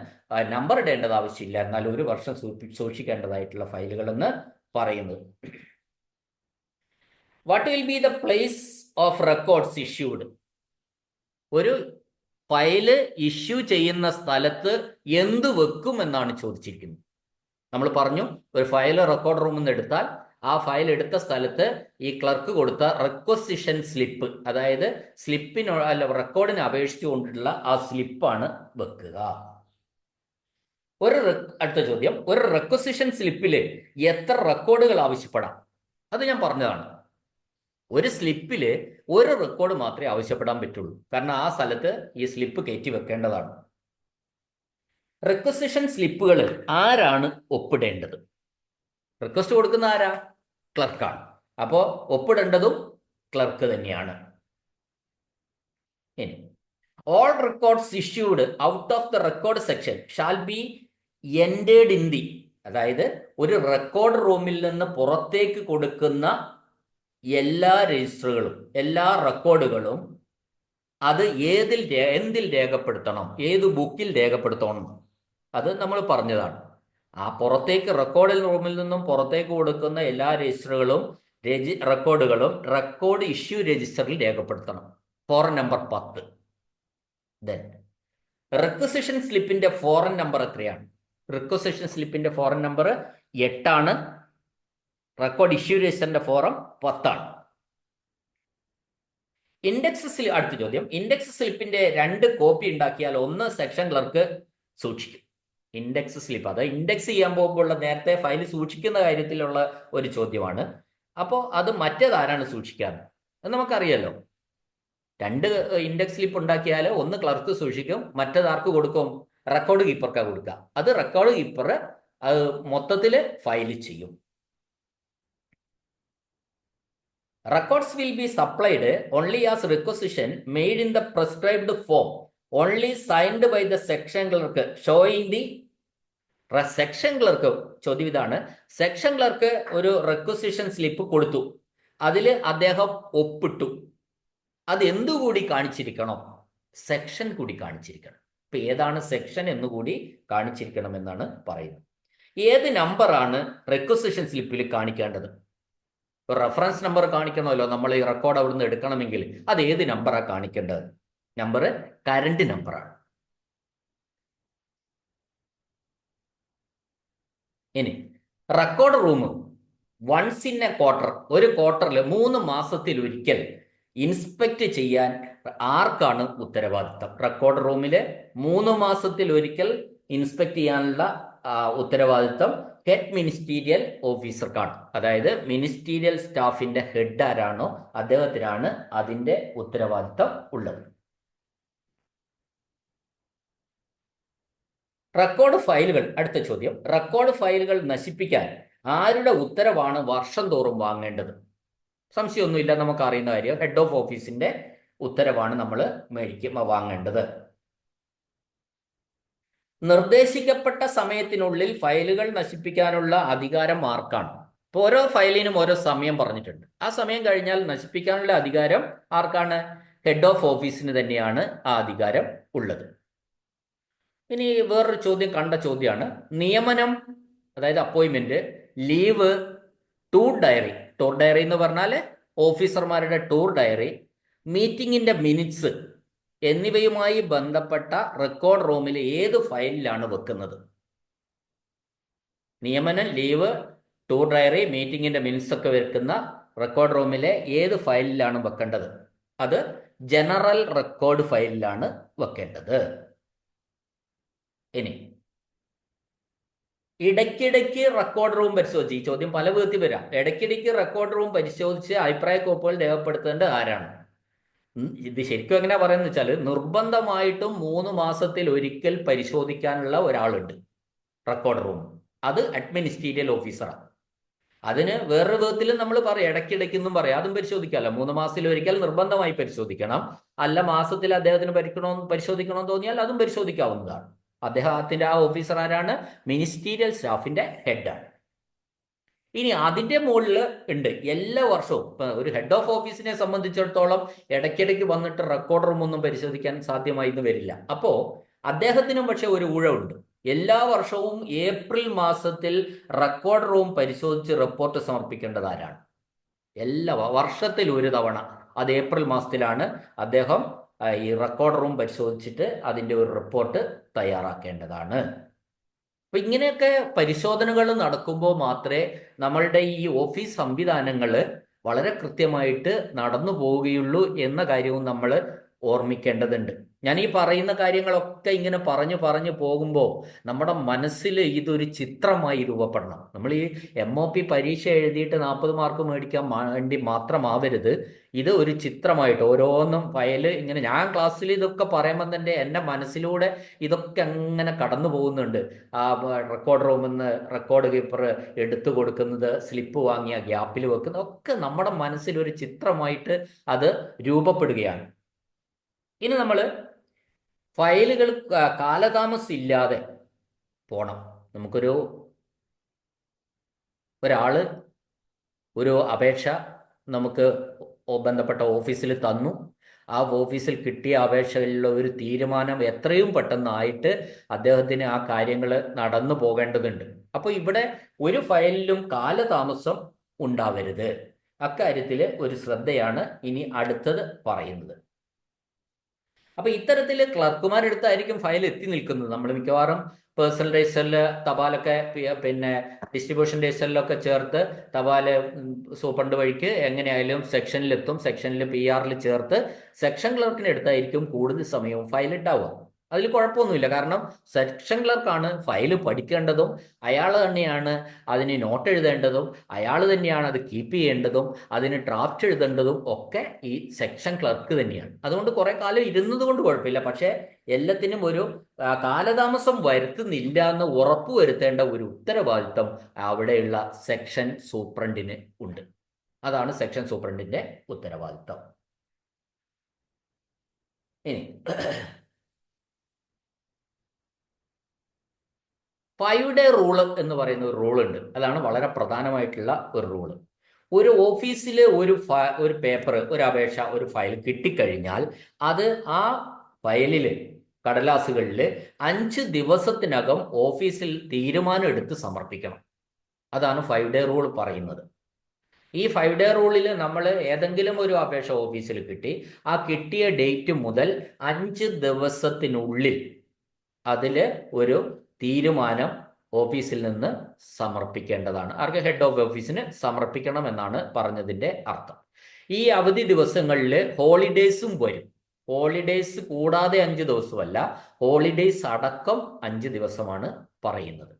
നമ്പർ ഇടേണ്ടത് ആവശ്യമില്ല, എന്നാൽ ഒരു വർഷം സൂക്ഷിക്കേണ്ടതായിട്ടുള്ള ഫയലുകൾ എന്ന് പറയുന്നത്. What will be the place of records issued? ഒരു ഫയല് ഇഷ്യൂ ചെയ്യുന്ന സ്ഥലത്ത് എന്ത് വെക്കും എന്നാണ് ചോദിച്ചിരിക്കുന്നത്. നമ്മൾ പറഞ്ഞു, ഒരു ഫയൽ റെക്കോർഡ് റൂമിൽ നിന്ന് എടുത്താൽ ആ ഫയൽ എടുത്ത സ്ഥലത്ത് ഈ ക്ലർക്ക് കൊടുത്ത റിക്വസിഷൻ സ്ലിപ്പ്, അതായത് റെക്കോർഡിന് അപേക്ഷിച്ചു കൊണ്ടിട്ടുള്ള ആ സ്ലിപ്പാണ് വെക്കുക. അടുത്ത ചോദ്യം, ഒരു റിക്വസിഷൻ സ്ലിപ്പിൽ എത്ര റെക്കോർഡുകൾ ആവശ്യപ്പെടാം? അത് ഞാൻ പറഞ്ഞതാണ്. ഒരു സ്ലിപ്പിൽ ഒരു റെക്കോർഡ് മാത്രമേ ആവശ്യപ്പെടാൻ പറ്റുള്ളൂ, കാരണം ആ സ്ഥലത്ത് ഈ സ്ലിപ്പ് കയറ്റി വെക്കേണ്ടതാണ്. റിക്വസിഷൻ സ്ലിപ്പുകൾ ആരാണ് ഒപ്പിടേണ്ടത്? റിക്വസ്റ്റ് കൊടുക്കുന്ന ആരാ? ക്ലർക്കാണ്. അപ്പോൾ ഒപ്പിടേണ്ടതും ക്ലർക്ക് തന്നെയാണ്. ഇനി all records issued out of the record section shall be ended in the, അതായത് ഒരു റെക്കോർഡ് റൂമിൽ നിന്ന് പുറത്തേക്ക് കൊടുക്കുന്ന എല്ലാ രജിസ്റ്ററുകളും, എല്ലാ റെക്കോർഡുകളും അത് എന്തിൽ രേഖപ്പെടുത്തണം, ഏത് ബുക്കിൽ രേഖപ്പെടുത്തണം, അത് നമ്മൾ പറഞ്ഞതാണ്. ആ പുറത്തേക്ക് റെക്കോർഡിൽ റൂമിൽ നിന്നും പുറത്തേക്ക് കൊടുക്കുന്ന എല്ലാ രജിസ്റ്ററുകളും റെക്കോർഡുകളും റെക്കോർഡ് ഇഷ്യൂ രജിസ്റ്ററിൽ രേഖപ്പെടുത്തണം. Form number 10. ദെൻ റിക്വസിഷൻ സ്ലിപ്പിന്റെ ഫോറൻ നമ്പർ എത്രയാണ്? റിക്വസിഷൻ സ്ലിപ്പിന്റെ ഫോറൻ നമ്പർ 8 റെക്കോർഡ് ഇഷ്യൂ രജിസ്റ്ററിന്റെ ഫോറം 10. അടുത്ത ചോദ്യം, ഇൻഡെക്സ് സ്ലിപ്പിന്റെ 2 കോപ്പി ഉണ്ടാക്കിയാൽ ഒന്ന് സെക്ഷൻ ക്ലർക്ക് സൂക്ഷിക്കും. ഇൻഡെക്സ് സ്ലിപ്പ്, അത് ഇൻഡെക്സ് ചെയ്യാൻ പോകുമ്പോൾ നേരത്തെ ഫയൽ സൂക്ഷിക്കുന്ന കാര്യത്തിലുള്ള ഒരു ചോദ്യമാണ്. അപ്പോൾ അത് മറ്റേതാരാണ് സൂക്ഷിക്കാറ് അത് നമുക്കറിയാലോ. 2 ഇൻഡെക്സ് സ്ലിപ്പ് ഉണ്ടാക്കിയാൽ ഒന്ന് ക്ലർക്ക് സൂക്ഷിക്കും, മറ്റേതാർക്ക് കൊടുക്കും? റെക്കോർഡ് കീപ്പർക്കാണ് കൊടുക്കുക. അത് റെക്കോർഡ് കീപ്പർ അത് മൊത്തത്തിൽ ഫയൽ ചെയ്യും. Records will be supplied only as requisition made in the prescribed form, only signed by the section clerk showing the section clerk. ചോദ്യം ഇതാണ്, സെക്ഷൻ ക്ലർക്ക് ഒരു റിക്വസിഷൻ സ്ലിപ്പ് കൊടുത്തു, അതിൽ അദ്ദേഹം ഒപ്പിട്ടു, അത് എന്തുകൂടി കാണിച്ചിരിക്കണം? സെക്ഷൻ കൂടി കാണിച്ചിരിക്കണം. ഇപ്പൊ ഏതാണ് സെക്ഷൻ എന്നുകൂടി കാണിച്ചിരിക്കണം എന്നാണ് പറയുന്നത്. ഏത് നമ്പറാണ് റിക്വസിഷൻ സ്ലിപ്പിൽ കാണിക്കേണ്ടത്? റെഫറൻസ് നമ്പർ കാണിക്കണമല്ലോ, നമ്മൾ ഈ റെക്കോർഡ് അവിടുന്ന് എടുക്കണമെങ്കിൽ. അത് ഏത് നമ്പറാണ് കാണിക്കേണ്ടത്? നമ്പർ കറന്റ് നമ്പറാണ്. ഇനി record room once in a quarter, ഒരു ക്വാർട്ടറിൽ 3 മാസത്തിൽ ഒരിക്കൽ ഇൻസ്പെക്ട് ചെയ്യാൻ ആർക്കാണ് ഉത്തരവാദിത്തം? റെക്കോർഡ് റൂമിൽ 3 മാസത്തിൽ ഒരിക്കൽ ഇൻസ്പെക്ട് ചെയ്യാനുള്ള ഉത്തരവാദിത്തം ഹെഡ് മിനിസ്റ്റീരിയൽ ഓഫീസർക്കാണ്. അതായത് മിനിസ്റ്റീരിയൽ സ്റ്റാഫിന്റെ ഹെഡ് ആരാണോ അദ്ദേഹത്തിനാണ് അതിന്റെ ഉത്തരവാദിത്തം ഉള്ളത്. റെക്കോർഡ് ഫയലുകൾ, അടുത്ത ചോദ്യം, റെക്കോർഡ് ഫയലുകൾ നശിപ്പിക്കാൻ ആരുടെ ഉത്തരവാണ് വർഷം തോറും വാങ്ങേണ്ടത്? സംശയമൊന്നുമില്ല, നമുക്ക് അറിയുന്ന കാര്യം. ഹെഡ് ഓഫ് ഓഫീസിന്റെ ഉത്തരവാണ് നമ്മൾ വാങ്ങേണ്ടത്. നിർദ്ദേശിക്കപ്പെട്ട സമയത്തിനുള്ളിൽ ഫയലുകൾ നശിപ്പിക്കാനുള്ള അധികാരം ആർക്കാണ്? ഇപ്പോൾ ഓരോ ഫയലിനും ഓരോ സമയം പറഞ്ഞിട്ടുണ്ട്. ആ സമയം കഴിഞ്ഞാൽ നശിപ്പിക്കാനുള്ള അധികാരം ആർക്കാണ്? ഹെഡ് ഓഫ് ഓഫീസിന് തന്നെയാണ് ആ അധികാരം ഉള്ളത്. ഇനി വേറൊരു ചോദ്യം, കണ്ട ചോദ്യമാണ്, നിയമനം, അതായത് അപ്പോയിൻമെന്റ്, leave, tour diary. Tour diary എന്ന് പറഞ്ഞാൽ ഓഫീസർമാരുടെ ടൂർ ഡയറി, മീറ്റിംഗിന്റെ മിനിറ്റ്സ് എന്നിവയുമായി ബന്ധപ്പെട്ട റെക്കോർഡ് റൂമിൽ ഏത് ഫയലിലാണ് വെക്കുന്നത്? നിയമനം, ലീവ്, ടൂർ ഡയറി, മീറ്റിംഗിന്റെ മിനിറ്റ്സ് ഒക്കെ വെക്കുന്ന റെക്കോർഡ് റൂമിലെ ഏത് ഫയലിലാണ് വെക്കേണ്ടത്? അത് ജനറൽ റെക്കോർഡ് ഫയലിലാണ് വെക്കേണ്ടത്. ഇനി ഇടയ്ക്കിടയ്ക്ക് റെക്കോർഡ് റൂം പരിശോധിച്ച്, ഈ ചോദ്യം പല വിധത്തിൽ വരാം. ഇടയ്ക്കിടയ്ക്ക് റെക്കോർഡ് റൂം പരിശോധിച്ച് അഭിപ്രായ കോപ്പുകൾ രേഖപ്പെടുത്തേണ്ടത് ആരാണ്? ഇത് ശരിക്കും എങ്ങനെയാ പറയുന്നത് വെച്ചാൽ, നിർബന്ധമായിട്ടും 3 മാസത്തിൽ ഒരിക്കൽ പരിശോധിക്കാനുള്ള ഒരാളുണ്ട് റെക്കോർഡ് റൂം. അത് അഡ്മിനിസ്ട്രേറ്റീവ് ഓഫീസറാണ്. അതിന് വേറൊരു വിധത്തിലും നമ്മൾ പറയും, ഇടയ്ക്കിടയ്ക്കെന്നും പറയാം, അതും പരിശോധിക്കാമല്ലോ. 3 മാസത്തിൽ ഒരിക്കൽ നിർബന്ധമായി പരിശോധിക്കണം. അല്ല മാസത്തിൽ അദ്ദേഹത്തിന് പരിശോധിക്കണമെന്ന് തോന്നിയാൽ അതും പരിശോധിക്കാവുന്നതാണ്. അദ്ദേഹത്തിന്റെ ആ ഓഫീസർ ആരാണ്? മിനിസ്റ്റീരിയൽ സ്റ്റാഫിന്റെ ഹെഡാണ്. ഇനി അതിന്റെ മുകളിൽ ഉണ്ട് എല്ലാ വർഷവും. ഇപ്പൊ ഒരു ഹെഡ് ഓഫ് ഓഫീസിനെ സംബന്ധിച്ചിടത്തോളം ഇടയ്ക്കിടയ്ക്ക് വന്നിട്ട് റെക്കോർഡ് റൂം ഒന്നും പരിശോധിക്കാൻ സാധ്യമായിന്ന് വരില്ല. അപ്പോ അദ്ദേഹത്തിനും പക്ഷെ ഒരു ഊഴമുണ്ട്. എല്ലാ വർഷവും ഏപ്രിൽ മാസത്തിൽ റെക്കോർഡ് റൂം പരിശോധിച്ച് റിപ്പോർട്ട് സമർപ്പിക്കേണ്ടത് ആരാണ്? എല്ലാ വർഷത്തിൽ ഒരു തവണ, അത് ഏപ്രിൽ മാസത്തിലാണ് അദ്ദേഹം ഈ റെക്കോർഡ് റൂം പരിശോധിച്ചിട്ട് അതിന്റെ ഒരു റിപ്പോർട്ട് തയ്യാറാക്കേണ്ടതാണ്. അപ്പൊ ഇങ്ങനെയൊക്കെ പരിശോധനകൾ നടക്കുമ്പോൾ മാത്രമേ നമ്മളുടെ ഈ ഓഫീസ് സംവിധാനങ്ങൾ വളരെ കൃത്യമായിട്ട് നടന്നു പോവുകയുള്ളൂ എന്ന കാര്യവും നമ്മൾ ഓർമ്മിക്കേണ്ടതുണ്ട്. ഞാൻ ഈ പറയുന്ന കാര്യങ്ങളൊക്കെ ഇങ്ങനെ പറഞ്ഞു പോകുമ്പോൾ നമ്മുടെ മനസ്സിൽ ഇതൊരു ചിത്രമായി രൂപപ്പെടണം. നമ്മൾ ഈ MOP പരീക്ഷ എഴുതിയിട്ട് 40 മാർക്ക് മേടിക്കാൻ വേണ്ടി മാത്രമാവരുത്. ഇത് ഒരു ചിത്രമായിട്ട് ഓരോന്നും ഫയല് ഇങ്ങനെ, ഞാൻ ക്ലാസ്സിൽ ഇതൊക്കെ പറയുമ്പോൾ തന്നെ എൻ്റെ മനസ്സിലൂടെ ഇതൊക്കെ അങ്ങനെ കടന്നു പോകുന്നുണ്ട്. ആ റെക്കോർഡ് റൂമിൽ നിന്ന് റെക്കോർഡ് കീപ്പർ എടുത്തു കൊടുക്കുന്നത്, സ്ലിപ്പ് വാങ്ങിയ ഗ്യാപ്പിൽ വെക്കുന്നത് ഒക്കെ നമ്മുടെ മനസ്സിൽ ഒരു ചിത്രമായിട്ട് അത് രൂപപ്പെടുകയാണ്. ഇനി നമ്മൾ ഫയലുകൾ കാലതാമസം ഇല്ലാതെ പോണം. ഒരാള് ഒരു അപേക്ഷ നമുക്ക് ബന്ധപ്പെട്ട ഓഫീസിൽ തന്നു. ആ ഓഫീസിൽ കിട്ടിയ അപേക്ഷയിലുള്ള ഒരു തീരുമാനം എത്രയും പെട്ടെന്നായിട്ട് അദ്ദേഹത്തിന് ആ കാര്യങ്ങൾ നടന്നു പോകേണ്ടതുണ്ട്. അപ്പോൾ ഇവിടെ ഒരു ഫയലിലും കാലതാമസം ഉണ്ടാവരുത്. അക്കാര്യത്തിൽ ഒരു ശ്രദ്ധയാണ് ഇനി അടുത്തത് പറയുന്നത്. അപ്പൊ ഇത്തരത്തിൽ ക്ലർക്കുമാരെടുത്തായിരിക്കും ഫയൽ എത്തി നിൽക്കുന്നത്. നമ്മൾ മിക്കവാറും പേഴ്സണൽ രജിസ്റ്ററില് തപാലൊക്കെ പിന്നെ ഡിസ്ട്രിബ്യൂഷൻ രജിസ്റ്ററിലൊക്കെ ചേർത്ത് തപാല് സൂപ്രണ്ട് വഴിക്ക് എങ്ങനെയായാലും സെക്ഷനിലെത്തും. സെക്ഷനിൽ PR ചേർത്ത് സെക്ഷൻ ക്ലർക്കിന്റെ അടുത്തായിരിക്കും കൂടുതൽ സമയവും ഫയൽ ഉണ്ടാവുക. അതിൽ കുഴപ്പമൊന്നുമില്ല. കാരണം സെക്ഷൻ ക്ലർക്കാണ് ഫയൽ പഠിക്കേണ്ടതും അയാൾ തന്നെയാണ് അതിന് നോട്ട് എഴുതേണ്ടതും അയാൾ തന്നെയാണ് അത് കീപ്പ് ചെയ്യേണ്ടതും അതിന് ഡ്രാഫ്റ്റ് എഴുതേണ്ടതും ഒക്കെ ഈ സെക്ഷൻ ക്ലർക്ക് തന്നെയാണ്. അതുകൊണ്ട് കുറെ കാലം ഇരുന്നത് കൊണ്ട് കുഴപ്പമില്ല. പക്ഷേ എല്ലാത്തിനും ഒരു കാലതാമസം വരുത്തുന്നില്ല എന്ന് ഉറപ്പുവരുത്തേണ്ട ഒരു ഉത്തരവാദിത്തം അവിടെയുള്ള സെക്ഷൻ സൂപ്രണ്ടിന് ഉണ്ട്. അതാണ് സെക്ഷൻ സൂപ്രണ്ടിന്റെ ഉത്തരവാദിത്തം. ഇനി 5-day റൂള് എന്ന് പറയുന്ന ഒരു റൂളുണ്ട്. അതാണ് വളരെ പ്രധാനമായിട്ടുള്ള ഒരു റൂള്. ഒരു ഓഫീസിൽ ഒരു പേപ്പർ, ഒരു അപേക്ഷ, ഒരു ഫയൽ കിട്ടിക്കഴിഞ്ഞാൽ അത് ആ ഫയലിൽ കടലാസുകളിൽ 5 ദിവസത്തിനകം ഓഫീസിൽ തീരുമാനം എടുത്ത് സമർപ്പിക്കണം. അതാണ് 5-day റൂൾ പറയുന്നത്. ഈ 5-day റൂളിൽ നമ്മൾ ഏതെങ്കിലും ഒരു അപേക്ഷ ഓഫീസിൽ കിട്ടി, ആ കിട്ടിയ ഡേറ്റ് മുതൽ 5 ദിവസത്തിനുള്ളിൽ അതിൽ ഒരു തീരുമാനം ഓഫീസിൽ നിന്ന് സമർപ്പിക്കേണ്ടതാണ്. ആർക്ക്? ഹെഡ് ഓഫ് ഓഫീസിന് സമർപ്പിക്കണം എന്നാണ് പറഞ്ഞതിൻ്റെ അർത്ഥം. ഈ അവധി ദിവസങ്ങളിൽ ഹോളിഡേയ്സും വരും. ഹോളിഡേയ്സ് കൂടാതെ 5 ദിവസമല്ല, ഹോളിഡേയ്സ് അടക്കം 5 ദിവസമാണ് പറയുന്നത്.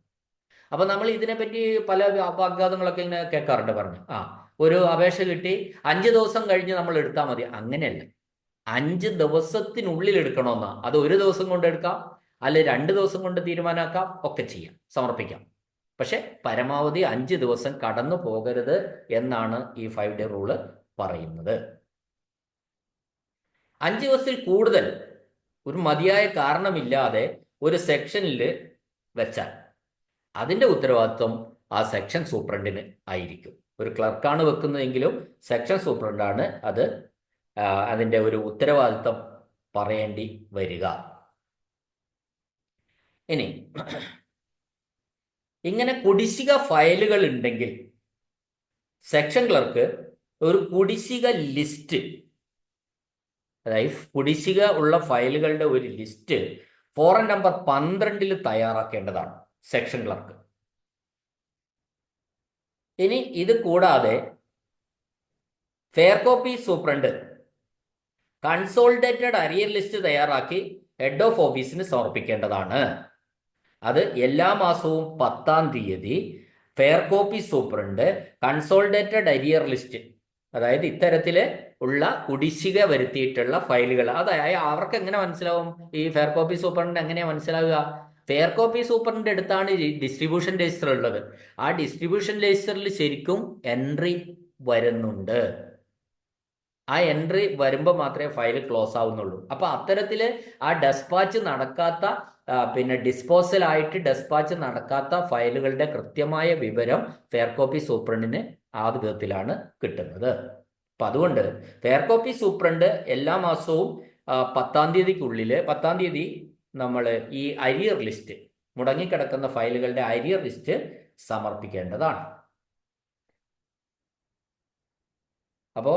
അപ്പൊ നമ്മൾ ഇതിനെപ്പറ്റി പല വാഗ്വാദങ്ങളൊക്കെ ഇങ്ങനെ കേൾക്കാറുണ്ട്. പറഞ്ഞു ഒരു അപേക്ഷ കിട്ടി 5 ദിവസം കഴിഞ്ഞ് നമ്മൾ എടുത്താൽ മതി. അങ്ങനെയല്ല, 5 ദിവസത്തിനുള്ളിൽ എടുക്കണമെന്നാ. അത് ഒരു ദിവസം കൊണ്ട് എടുക്കാം, അല്ലെ 2 ദിവസം കൊണ്ട് തീരുമാനമാക്കാം, ഒക്കെ ചെയ്യാം, സമർപ്പിക്കാം. പക്ഷെ പരമാവധി 5 ദിവസം കടന്നു പോകരുത് എന്നാണ് ഈ 5-day റൂള് പറയുന്നത്. 5 ദിവസത്തിൽ കൂടുതൽ ഒരു മതിയായ കാരണമില്ലാതെ ഒരു സെക്ഷനിൽ വെച്ചാൽ അതിന്റെ ഉത്തരവാദിത്വം ആ സെക്ഷൻ സൂപ്രണ്ടിന് ആയിരിക്കും. ഒരു ക്ലർക്കാണ് വെക്കുന്നതെങ്കിലും സെക്ഷൻ സൂപ്രണ്ടാണ് അതിന്റെ ഒരു ഉത്തരവാദിത്വം പറയേണ്ടി വരിക. ഇനി ഇങ്ങനെ കുടിശ്ശിക ഫയലുകൾ ഉണ്ടെങ്കിൽ സെക്ഷൻ ക്ലർക്ക് ഒരു കുടിശ്ശിക ലിസ്റ്റ്, അതായത് കുടിശ്ശിക ഉള്ള ഫയലുകളുടെ ഒരു ലിസ്റ്റ് ഫോറം നമ്പർ 12 തയ്യാറാക്കേണ്ടതാണ് സെക്ഷൻ ക്ലർക്ക്. ഇനി ഇത് കൂടാതെ fair copy superintendent consolidated arrear list തയ്യാറാക്കി ഹെഡ് ഓഫ് ഓഫീസിന് സമർപ്പിക്കേണ്ടതാണ്. അത് എല്ലാ മാസവും 10-ാം തീയതി fair copy superintendent consolidated arrear list, അതായത് ഇത്തരത്തിൽ ഉള്ള കുടിശ്ശിക വരുത്തിയിട്ടുള്ള ഫയലുകൾ, അതായത് അവർക്ക് എങ്ങനെ മനസ്സിലാവും? ഈ ഫെയർ കോപ്പി സൂപ്രണ്ടിന് എങ്ങനെയാ മനസ്സിലാവുക? ഫെയർ കോപ്പി സൂപ്പറിന്റെ അടുത്താണ് ഈ ഡിസ്ട്രിബ്യൂഷൻ രജിസ്റ്റർ ഉള്ളത്. ആ ഡിസ്ട്രിബ്യൂഷൻ രജിസ്റ്ററിൽ ശരിക്കും എൻട്രി വരുന്നുണ്ട്. ആ എൻട്രി വരുമ്പോൾ മാത്രമേ ഫയൽ ക്ലോസ് ആവുന്നുള്ളൂ. അപ്പൊ അത്തരത്തില് ആ ഡെസ്പാച്ച് നടക്കാത്ത പിന്നെ ഡിസ്പോസൽ ആയിട്ട് ഡെസ്പാച്ച് നടക്കാത്ത ഫയലുകളുടെ കൃത്യമായ വിവരം ഫെയർ കോപ്പി സൂപ്രണ്ടിന് ആ വിധത്തിലാണ് കിട്ടുന്നത്. അപ്പൊ അതുകൊണ്ട് ഫെയർ കോപ്പി സൂപ്രണ്ട് എല്ലാ മാസവും 10-ാം തീയതിക്കുള്ളിൽ 10-ാം തീയതി നമ്മൾ ഈ അരിയർ ലിസ്റ്റ്, മുടങ്ങിക്കിടക്കുന്ന ഫയലുകളുടെ അരിയർ ലിസ്റ്റ് സമർപ്പിക്കേണ്ടതാണ്. അപ്പോ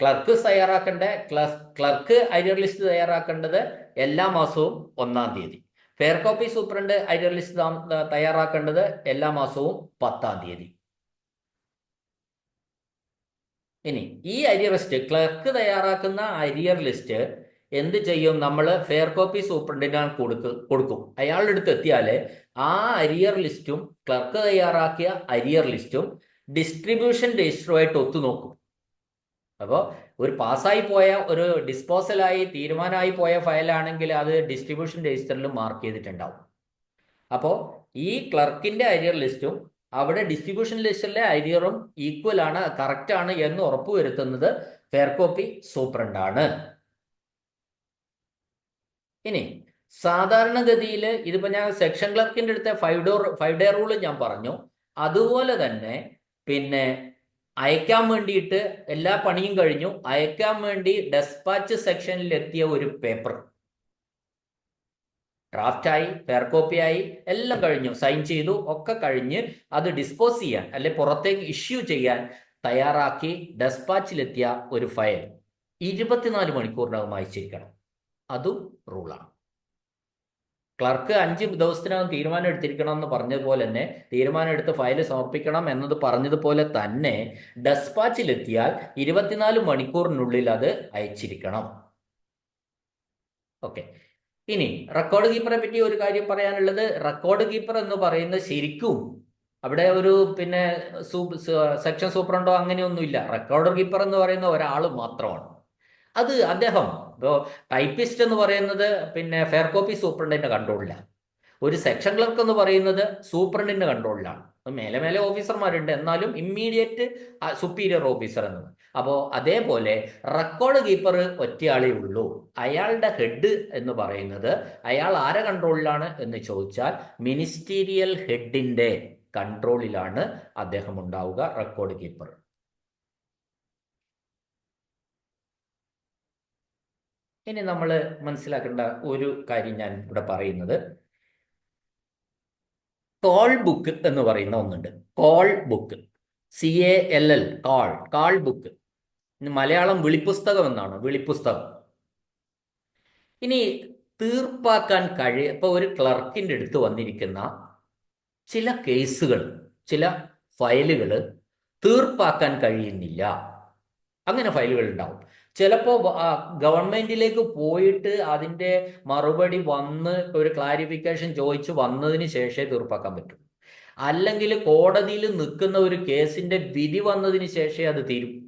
ക്ലർക്ക് തയ്യാറാക്കേണ്ട ക്ലർക്ക് അരിയർ ലിസ്റ്റ് തയ്യാറാക്കേണ്ടത് എല്ലാ മാസവും 1-ാം തീയതി. Fair copy superintendent arrear list തയ്യാറാക്കേണ്ടത് എല്ലാ മാസവും 10-ാം തീയതി. ഇനി ഈ അരിയർ ലിസ്റ്റ്, ക്ലർക്ക് തയ്യാറാക്കുന്ന അരിയർ ലിസ്റ്റ് എന്ത് ചെയ്യും? നമ്മൾ ഫെയർ കോപ്പി സൂപ്രണ്ടിനാണ് കൊടുക്കും. അയാളുടെ അടുത്ത് എത്തിയാൽ ആ അരിയർ ലിസ്റ്റും ക്ലർക്ക് തയ്യാറാക്കിയ അരിയർ ലിസ്റ്റും ഡിസ്ട്രിബ്യൂഷൻ രജിസ്റ്ററുമായിട്ട് ഒത്തുനോക്കും. അപ്പോൾ ഒരു പാസ്സായി പോയ, ഒരു ഡിസ്പോസലായി തീരുമാനമായി പോയ ഫയലാണെങ്കിൽ അത് ഡിസ്ട്രിബ്യൂഷൻ രജിസ്റ്ററിൽ മാർക്ക് ചെയ്തിട്ടുണ്ടാവും. അപ്പോൾ ഈ ക്ലർക്കിന്റെ അരിയർ ലിസ്റ്റും അവിടെ ഡിസ്ട്രിബ്യൂഷൻ ലിസ്റ്റിലെ അരിയറും ഈക്വൽ ആണ്, കറക്റ്റ് ആണ് എന്ന് ഉറപ്പുവരുത്തുന്നത് ഫെയർ കോപ്പി സൂപ്രണ്ടാണ്. ഇനി സാധാരണഗതിയിൽ ഇതിപ്പോ ഞാൻ സെക്ഷൻ ക്ലർക്കിന്റെ അടുത്ത 5 ഡേ റൂൾ ഞാൻ പറഞ്ഞു. അതുപോലെ തന്നെ പിന്നെ അയക്കാൻ വേണ്ടിയിട്ട് എല്ലാ പണിയും കഴിഞ്ഞു, അയക്കാൻ വേണ്ടി ഡെസ്പാച്ച് സെക്ഷനിൽ എത്തിയ ഒരു പേപ്പർ ഡ്രാഫ്റ്റായി, ഫെയർ കോപ്പിയായി, എല്ലാം കഴിഞ്ഞു, സൈൻ ചെയ്തു, ഒക്കെ കഴിഞ്ഞ് അത് ഡിസ്പോസ് ചെയ്യാൻ അല്ലെ പുറത്തേക്ക് ഇഷ്യൂ ചെയ്യാൻ തയ്യാറാക്കി ഡെസ്പാച്ചിലെത്തിയ ഒരു ഫയൽ 24 മണിക്കൂറിനകം അയച്ചിരിക്കണം. അതും റൂളാണ്. ക്ലർക്ക് 5 ദിവസത്തിനകം തീരുമാനം എടുത്തിരിക്കണം എന്ന് പറഞ്ഞതുപോലെ തന്നെ, തീരുമാനം എടുത്ത് ഫയൽ സമർപ്പിക്കണം എന്നത് പറഞ്ഞതുപോലെ തന്നെ ഡെസ്പാച്ചിലെത്തിയാൽ 24 മണിക്കൂറിനുള്ളിൽ അത് അയച്ചിരിക്കണം. ഓക്കെ. ഇനി റെക്കോർഡ് കീപ്പറെ പറ്റി ഒരു കാര്യം പറയാനുള്ളത്, റെക്കോർഡ് കീപ്പർ എന്ന് പറയുന്നത് ശരിക്കും അവിടെ ഒരു പിന്നെ സെക്ഷൻ സൂപ്രണ്ടോ അങ്ങനെയൊന്നുമില്ല. റെക്കോർഡ് കീപ്പർ എന്ന് പറയുന്ന ഒരാൾ മാത്രമാണ്. അത് അദ്ദേഹം ഇപ്പോൾ ടൈപ്പിസ്റ്റ് എന്ന് പറയുന്നത് പിന്നെ ഫെയർ കോപ്പി സൂപ്രണ്ടിന്റെ കൺട്രോളിലാണ്. ഒരു സെക്ഷൻ ക്ലർക്ക് എന്ന് പറയുന്നത് സൂപ്രണ്ടിന്റെ കൺട്രോളിലാണ്. മേലെ മേലെ ഓഫീസർമാരുണ്ട്, എന്നാലും ഇമ്മീഡിയറ്റ് സുപ്പീരിയർ ഓഫീസർ എന്ന്. അപ്പോൾ അതേപോലെ റെക്കോർഡ് കീപ്പർ ഒറ്റയാളേ ഉള്ളൂ. അയാളുടെ ഹെഡ് എന്ന് പറയുന്നത് അയാൾ ആരെ കൺട്രോളിലാണ് എന്ന് ചോദിച്ചാൽ മിനിസ്റ്റീരിയൽ ഹെഡിന്റെ കൺട്രോളിലാണ് അദ്ദേഹം ഉണ്ടാവുക, റെക്കോർഡ് കീപ്പർ. ഇനി നമ്മൾ മനസ്സിലാക്കേണ്ട ഒരു കാര്യം ഞാൻ ഇവിടെ പറയുന്നത്, കോൾ ബുക്ക് എന്ന് പറയുന്ന ഒന്നുണ്ട്. Call book, CALL, call book. Malayalam വിളിപ്പുസ്തകം എന്നാണ്, വിളിപ്പുസ്തകം. ഇനി തീർപ്പാക്കാൻ ഇപ്പൊ ഒരു ക്ലർക്കിന്റെ അടുത്ത് വന്നിരിക്കുന്ന ചില കേസുകൾ, ചില ഫയലുകൾ തീർപ്പാക്കാൻ കഴിയുന്നില്ല. അങ്ങനെ ഫയലുകൾ ഉണ്ടാവും. ചിലപ്പോൾ ഗവൺമെന്റിലേക്ക് പോയിട്ട് അതിന്റെ മറുപടി വന്ന് ഒരു ക്ലാരിഫിക്കേഷൻ ചോദിച്ച് വന്നതിന് ശേഷമേ തീർപ്പാക്കാൻ പറ്റൂ. അല്ലെങ്കിൽ കോടതിയിൽ നിൽക്കുന്ന ഒരു കേസിന്റെ വിധി വന്നതിന് ശേഷമേ അത്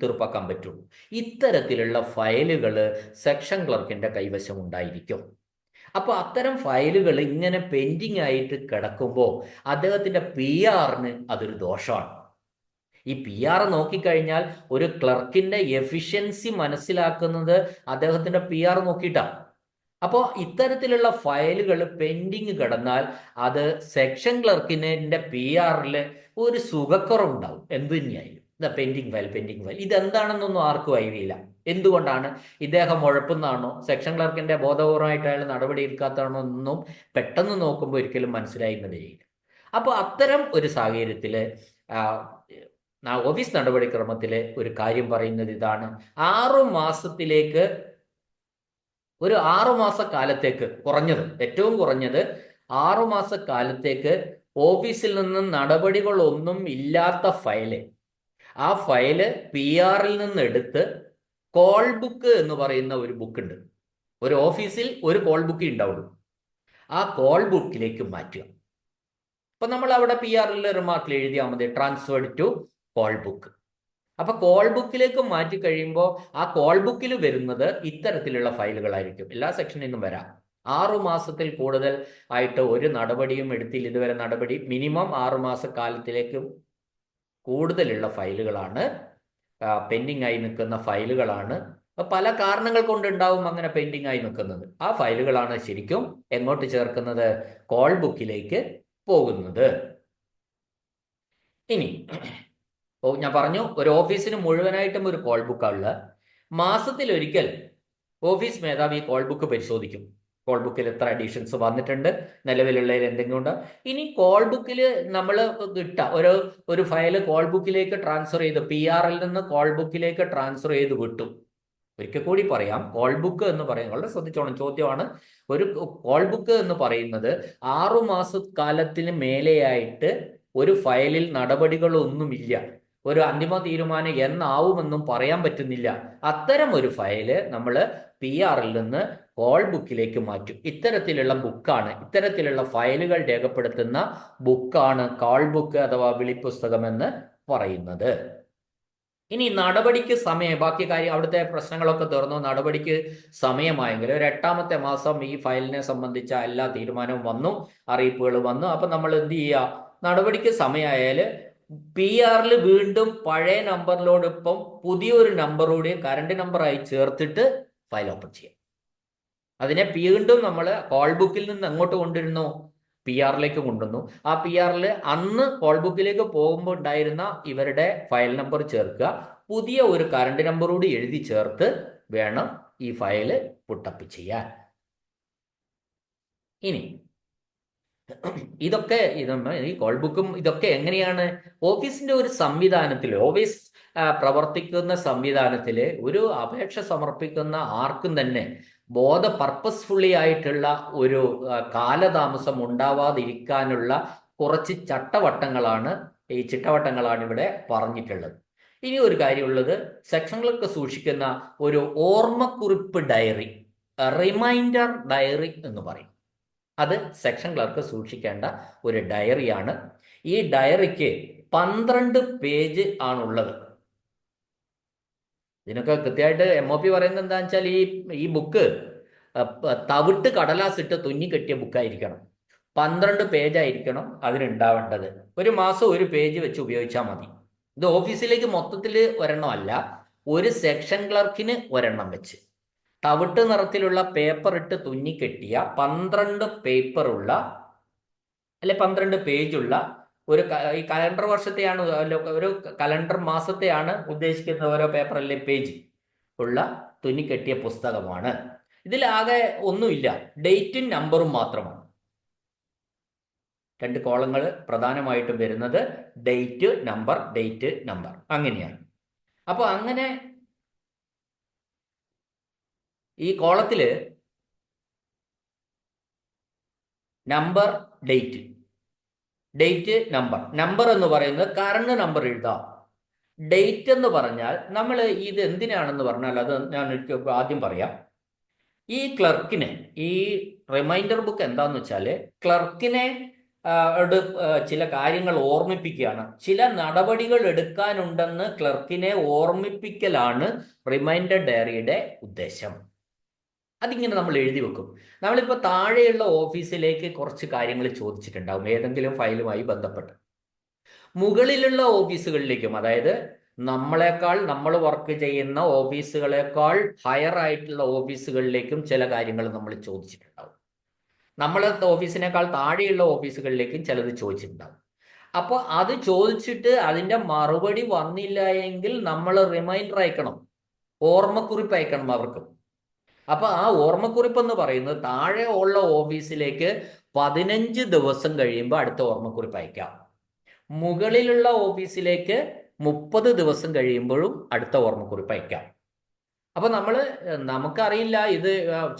തീർപ്പാക്കാൻ പറ്റുള്ളൂ. ഇത്തരത്തിലുള്ള ഫയലുകൾ സെക്ഷൻ ക്ലർക്കിന്റെ കൈവശം ഉണ്ടായിരിക്കും. അപ്പോൾ അത്തരം ഫയലുകൾ ഇങ്ങനെ പെൻഡിങ് ആയിട്ട് കിടക്കുമ്പോൾ അദ്ദേഹത്തിന്റെ PR-ന് അതൊരു ദോഷമാണ്. ഈ PR നോക്കിക്കഴിഞ്ഞാൽ ഒരു ക്ലർക്കിന്റെ എഫിഷ്യൻസി മനസ്സിലാക്കുന്നത് അദ്ദേഹത്തിന്റെ PR നോക്കിയിട്ടാണ്. അപ്പോൾ ഇത്തരത്തിലുള്ള ഫയലുകൾ പെൻഡിങ് കിടന്നാൽ അത് സെക്ഷൻ ക്ലർക്കിന്റെ PR-ൽ ഒരു സുഖക്കുറവുണ്ടാവും. എന്തു തന്നെയായാലും പെൻഡിങ് ഫയൽ ഇതെന്താണെന്നൊന്നും ആർക്കും അറിയില്ല. എന്തുകൊണ്ടാണ്? ഇദ്ദേഹം ഉഴപ്പുന്നതാണോ, സെക്ഷൻ ക്ലർക്കിന്റെ ബോധപൂർവമായിട്ട് അയാൾ നടപടി എടുക്കാത്തതാണോ എന്നൊന്നും പെട്ടെന്ന് നോക്കുമ്പോൾ ഒരിക്കലും മനസ്സിലായെന്ന് വരികയില്ല. അപ്പോൾ അത്തരം ഒരു സാഹചര്യത്തിൽ ഓഫീസ് നടപടിക്രമത്തിലെ ഒരു കാര്യം പറയുന്നത് ഇതാണ്: 6 മാസത്തിലേക്ക്, ഒരു 6 മാസക്കാലത്തേക്ക്, ഏറ്റവും കുറഞ്ഞത് 6 മാസക്കാലത്തേക്ക് ഓഫീസിൽ നിന്ന് നടപടികളൊന്നും ഇല്ലാത്ത ഫയല്, ആ ഫയല് PR-ൽ നിന്ന് എടുത്ത് കോൾ ബുക്ക് എന്ന് പറയുന്ന ഒരു ബുക്കുണ്ട്. ഒരു ഓഫീസിൽ ഒരു കോൾ ബുക്ക് ഉണ്ടാവുള്ളൂ. ആ കോൾ ബുക്കിലേക്ക് മാറ്റുക. അപ്പൊ നമ്മൾ അവിടെ PR-ൽ റിമാർക്കിൽ എഴുതിയാൽ മതി ട്രാൻസ്ഫേർഡ് ടു കോൾ ബുക്ക്. അപ്പൊ കോൾ ബുക്കിലേക്ക് മാറ്റി കഴിയുമ്പോൾ ആ കോൾ ബുക്കിൽ വരുന്നത് ഇത്തരത്തിലുള്ള ഫയലുകളായിരിക്കും. എല്ലാ സെക്ഷനിൽ നിന്നും വരാം. 6 മാസത്തിൽ കൂടുതൽ ആയിട്ട് ഒരു നടപടിയും എടുത്തില്ല ഇതുവരെ, നടപടി മിനിമം 6 മാസക്കാലത്തിലേക്കും കൂടുതലുള്ള ഫയലുകളാണ്, പെൻഡിങ് ആയി നിൽക്കുന്ന ഫയലുകളാണ്. പല കാരണങ്ങൾ കൊണ്ടുണ്ടാവും അങ്ങനെ പെൻഡിങ് ആയി നിൽക്കുന്നത്. ആ ഫയലുകളാണ് ശരിക്കും എങ്ങോട്ട് ചേർക്കുന്നത്? കോൾ ബുക്കിലേക്ക് പോകുന്നത്. ഇനി ഞാൻ പറഞ്ഞു, ഒരു ഓഫീസിന് മുഴുവനായിട്ടും ഒരു കോൾ ബുക്കാണുള്ള. മാസത്തിലൊരിക്കൽ ഓഫീസ് മേധാവി കോൾ ബുക്ക് പരിശോധിക്കും. കോൾ ബുക്കിൽ എത്ര അഡീഷൻസ് വന്നിട്ടുണ്ട്, നിലവിലുള്ളതിൽ എന്തെങ്കിലും ഉണ്ടോ. ഇനി കോൾ ബുക്കിൽ നമ്മൾ ഇട്ട ഒരു ഫയൽ കോൾ ബുക്കിലേക്ക് ട്രാൻസ്ഫർ ചെയ്ത് PR-ൽ നിന്ന് കോൾ ബുക്കിലേക്ക് ട്രാൻസ്ഫർ ചെയ്ത് വിട്ടു. ഒരിക്കൽ കൂടി പറയാം, കോൾ ബുക്ക് എന്ന് പറയുന്നത് വളരെ ശ്രദ്ധിച്ചോണം, ചോദ്യമാണ്. ഒരു കോൾ ബുക്ക് എന്ന് പറയുന്നത് 6 മാസക്കാലത്തിന് മേലെയായിട്ട് ഒരു ഫയലിൽ നടപടികളൊന്നുമില്ല, ഒരു അന്തിമ തീരുമാനം എന്നാവുമെന്നും പറയാൻ പറ്റുന്നില്ല. അത്തരം ഒരു ഫയല് നമ്മൾ PR-ൽ നിന്ന് കോൾ ബുക്കിലേക്ക് മാറ്റും. ഇത്തരത്തിലുള്ള ബുക്കാണ്, ഇത്തരത്തിലുള്ള ഫയലുകൾ രേഖപ്പെടുത്തുന്ന ബുക്കാണ് കോൾ ബുക്ക് അഥവാ വിളിപ്പുസ്തകം എന്ന് പറയുന്നത്. ഇനി നടപടിക്ക് സമയം, ബാക്കി കാര്യം അവിടുത്തെ പ്രശ്നങ്ങളൊക്കെ തീർന്നു, നടപടിക്ക് സമയമായെങ്കിൽ ഒരു 8ാമത്തെ മാസം ഈ ഫയലിനെ സംബന്ധിച്ച എല്ലാ തീരുമാനവും വന്നു, അറിയിപ്പുകൾ വന്നു. അപ്പൊ നമ്മൾ എന്ത് ചെയ്യുക? നടപടിക്ക് സമയമായാൽ PR-ൽ വീണ്ടും പഴയ നമ്പറിനോടൊപ്പം പുതിയൊരു നമ്പറോടെ കറണ്ട് നമ്പറായി ചേർത്തിട്ട് ഫയൽ ഓപ്പൺ ചെയ്യാം. അതിനെ വീണ്ടും നമ്മൾ കോൾ ബുക്കിൽ നിന്ന് എങ്ങോട്ട് കൊണ്ടുവരുന്നു? PR-ലേക്ക് കൊണ്ടുവന്നു. ആ PR-ൽ അന്ന് കോൾ ബുക്കിലേക്ക് പോകുമ്പോൾ ഉണ്ടായിരുന്ന ഇവരുടെ ഫയൽ നമ്പർ ചേർക്കുക, പുതിയ ഒരു കറണ്ട് നമ്പറോട് എഴുതി ചേർത്ത് വേണം ഈ ഫയല് പുട്ടപ്പ് ചെയ്യാൻ. ഇനി ഇതൊക്കെ ഈ കോൾ ബുക്കും ഇതൊക്കെ എങ്ങനെയാണ് ഓഫീസിന്റെ ഒരു സംവിധാനത്തിൽ, ഓഫീസ് പ്രവർത്തിക്കുന്ന സംവിധാനത്തിൽ ഒരു അപേക്ഷ സമർപ്പിക്കുന്ന ആർക്കും തന്നെ പർപ്പസ്ഫുള്ളി ആയിട്ടുള്ള ഒരു കാലതാമസം ഉണ്ടാവാതിരിക്കാനുള്ള കുറച്ച് ചിട്ടവട്ടങ്ങളാണ് ഇവിടെ പറഞ്ഞിട്ടുള്ളത്. ഇനി ഒരു കാര്യമുള്ളത്, സെക്ഷനുകളൊക്കെ സൂക്ഷിക്കുന്ന ഒരു ഓർമ്മക്കുറിപ്പ് ഡയറി, റിമൈൻഡർ ഡയറി എന്ന് പറയും. അത് സെക്ഷൻ ക്ലർക്ക് സൂക്ഷിക്കേണ്ട ഒരു ഡയറിയാണ്. ഈ ഡയറിക്ക് 12 പേജ് ആണുള്ളത്. ഇതിനൊക്കെ കൃത്യമായിട്ട് MOP പറയുന്നത് എന്താണെന്ന് വെച്ചാൽ ഈ ബുക്ക് തവിട്ട് കടലാസിട്ട് തുന്നിക്കെട്ടിയ ബുക്കായിരിക്കണം. 12 പേജായിരിക്കണം അതിനുണ്ടാവേണ്ടത്. ഒരു മാസം ഒരു പേജ് വെച്ച് ഉപയോഗിച്ചാൽ മതി. ഇത് ഓഫീസിലേക്ക് മൊത്തത്തിൽ ഒരെണ്ണം അല്ല, ഒരു സെക്ഷൻ ക്ലർക്കിന് ഒരെണ്ണം വെച്ച് തവിട്ട് നിറത്തിലുള്ള പേപ്പർ ഇട്ട് തുന്നിക്കെട്ടിയ 12 പേപ്പറുള്ള 12 പേജുള്ള ഈ കലണ്ടർ വർഷത്തെയാണ്, ഒരു കലണ്ടർ മാസത്തെയാണ് ഉദ്ദേശിക്കുന്ന ഓരോ പേപ്പറിലെ പേജ് ഉള്ള തുന്നിക്കെട്ടിയ പുസ്തകമാണ്. ഇതിലാകെ ഒന്നുമില്ല, ഡേറ്റും നമ്പറും മാത്രമാണ്. 2 കോളങ്ങൾ പ്രധാനമായിട്ടും വരുന്നത് ഡേറ്റ് നമ്പർ അങ്ങനെയാണ്. അപ്പോൾ അങ്ങനെ ഈ കോളത്തില് നമ്പർ, ഡേറ്റ് നമ്പർ എന്ന് പറയുന്നത് കറണ്ട് നമ്പർ എഴുതാം. ഡേറ്റ് എന്ന് പറഞ്ഞാൽ നമ്മൾ ഇത് എന്തിനാണെന്ന് പറഞ്ഞാൽ അത് ഞാൻ ആദ്യം പറയാം. ഈ ക്ലർക്കിനെ, ഈ റിമൈൻഡർ ബുക്ക് എന്താന്ന് വെച്ചാൽ ക്ലർക്കിനെ ചില കാര്യങ്ങൾ ഓർമ്മിപ്പിക്കുകയാണ്, ചില നടപടികൾ എടുക്കാനുണ്ടെന്ന് ക്ലർക്കിനെ ഓർമ്മിപ്പിക്കലാണ് റിമൈൻഡർ ഡയറിയുടെ ഉദ്ദേശം. അതിങ്ങനെ നമ്മൾ എഴുതി വെക്കും. നമ്മളിപ്പോൾ താഴെയുള്ള ഓഫീസിലേക്ക് കുറച്ച് കാര്യങ്ങൾ ചോദിച്ചിട്ടുണ്ടാവും ഏതെങ്കിലും ഫയലുമായി ബന്ധപ്പെട്ട്. മുകളിലുള്ള ഓഫീസുകളിലേക്കും, അതായത് നമ്മൾ വർക്ക് ചെയ്യുന്ന ഓഫീസുകളെക്കാൾ ഹയർ ആയിട്ടുള്ള ഓഫീസുകളിലേക്കും ചില കാര്യങ്ങൾ നമ്മൾ ചോദിച്ചിട്ടുണ്ടാവും. നമ്മളെ ഓഫീസിനേക്കാൾ താഴെയുള്ള ഓഫീസുകളിലേക്കും ചിലത് ചോദിച്ചിട്ടുണ്ടാവും. അപ്പോൾ അത് ചോദിച്ചിട്ട് അതിൻ്റെ മറുപടി വന്നില്ല എങ്കിൽ നമ്മൾ റിമൈൻഡർ അയക്കണം, ഓർമ്മക്കുറിപ്പ് അയക്കണം അവർക്ക്. അപ്പൊ ആ ഓർമ്മക്കുറിപ്പ് എന്ന് പറയുന്നത് താഴെ ഉള്ള ഓഫീസിലേക്ക് 15 ദിവസം കഴിയുമ്പോൾ അടുത്ത ഓർമ്മക്കുറിപ്പ് അയക്കാം. മുകളിലുള്ള ഓഫീസിലേക്ക് 30 ദിവസം കഴിയുമ്പോഴും അടുത്ത ഓർമ്മക്കുറിപ്പ് അയക്കാം. അപ്പൊ നമുക്കറിയില്ല, ഇത്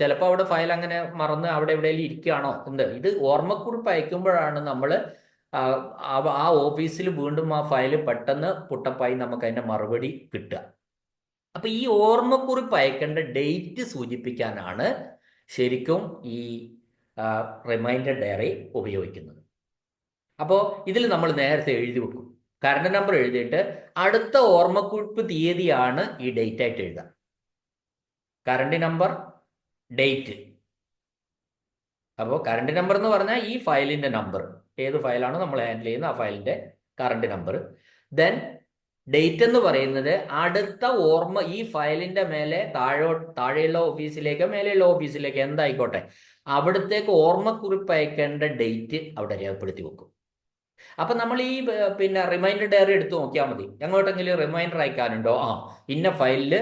ചിലപ്പോൾ അവിടെ ഫയൽ അങ്ങനെ മറന്ന് അവിടെ എവിടെയെങ്കിലും ഇരിക്കുകയാണോ എന്ത്. ഇത് ഓർമ്മക്കുറിപ്പ് അയക്കുമ്പോഴാണ് നമ്മൾ ആ ഓഫീസിൽ വീണ്ടും ആ ഫയൽ പെട്ടെന്ന് പുട്ടപ്പായി നമുക്ക് അതിന്റെ മറുപടി കിട്ടുക. അപ്പൊ ഈ ഓർമ്മക്കുറിപ്പ് അയക്കേണ്ട ഡേറ്റ് സൂചിപ്പിക്കാനാണ് ശരിക്കും ഈ റിമൈൻഡർ ഡയറി ഉപയോഗിക്കുന്നത്. അപ്പോൾ ഇതിൽ നമ്മൾ നേരത്തെ എഴുതി വെക്കും, കറണ്ട് നമ്പർ എഴുതിയിട്ട് അടുത്ത ഓർമ്മക്കുറിപ്പ് തീയതിയാണ് ഈ ഡേറ്റ് ആയിട്ട് എഴുതുക. കറണ്ട് നമ്പർ, ഡേറ്റ്, അപ്പോൾ കറണ്ട് നമ്പർ എന്ന് പറഞ്ഞാൽ ഈ ഫയലിന്റെ നമ്പർ, ഏത് ഫയലാണോ നമ്മൾ ഹാൻഡിൽ ചെയ്യുന്ന ആ ഫയലിന്റെ കറണ്ട് നമ്പർ. ദെൻ ഡേറ്റ് എന്ന് പറയുന്നത് അടുത്ത ഓർമ്മ, ഈ ഫയലിന്റെ മേലെ താഴെയുള്ള ഓഫീസിലേക്കോ മേലെയുള്ള ഓഫീസിലേക്കോ എന്തായിക്കോട്ടെ അവിടത്തേക്ക് ഓർമ്മക്കുറിപ്പ് അയക്കേണ്ട ഡേറ്റ് അവിടെ രേഖപ്പെടുത്തി വെക്കും. അപ്പൊ നമ്മൾ ഈ പിന്നെ റിമൈൻഡർ ഡയറി എടുത്ത് നോക്കിയാൽ മതി. എങ്ങോട്ടെങ്കിലും റിമൈൻഡർ അയക്കാനുണ്ടോ? ഇന്ന ഫയലില്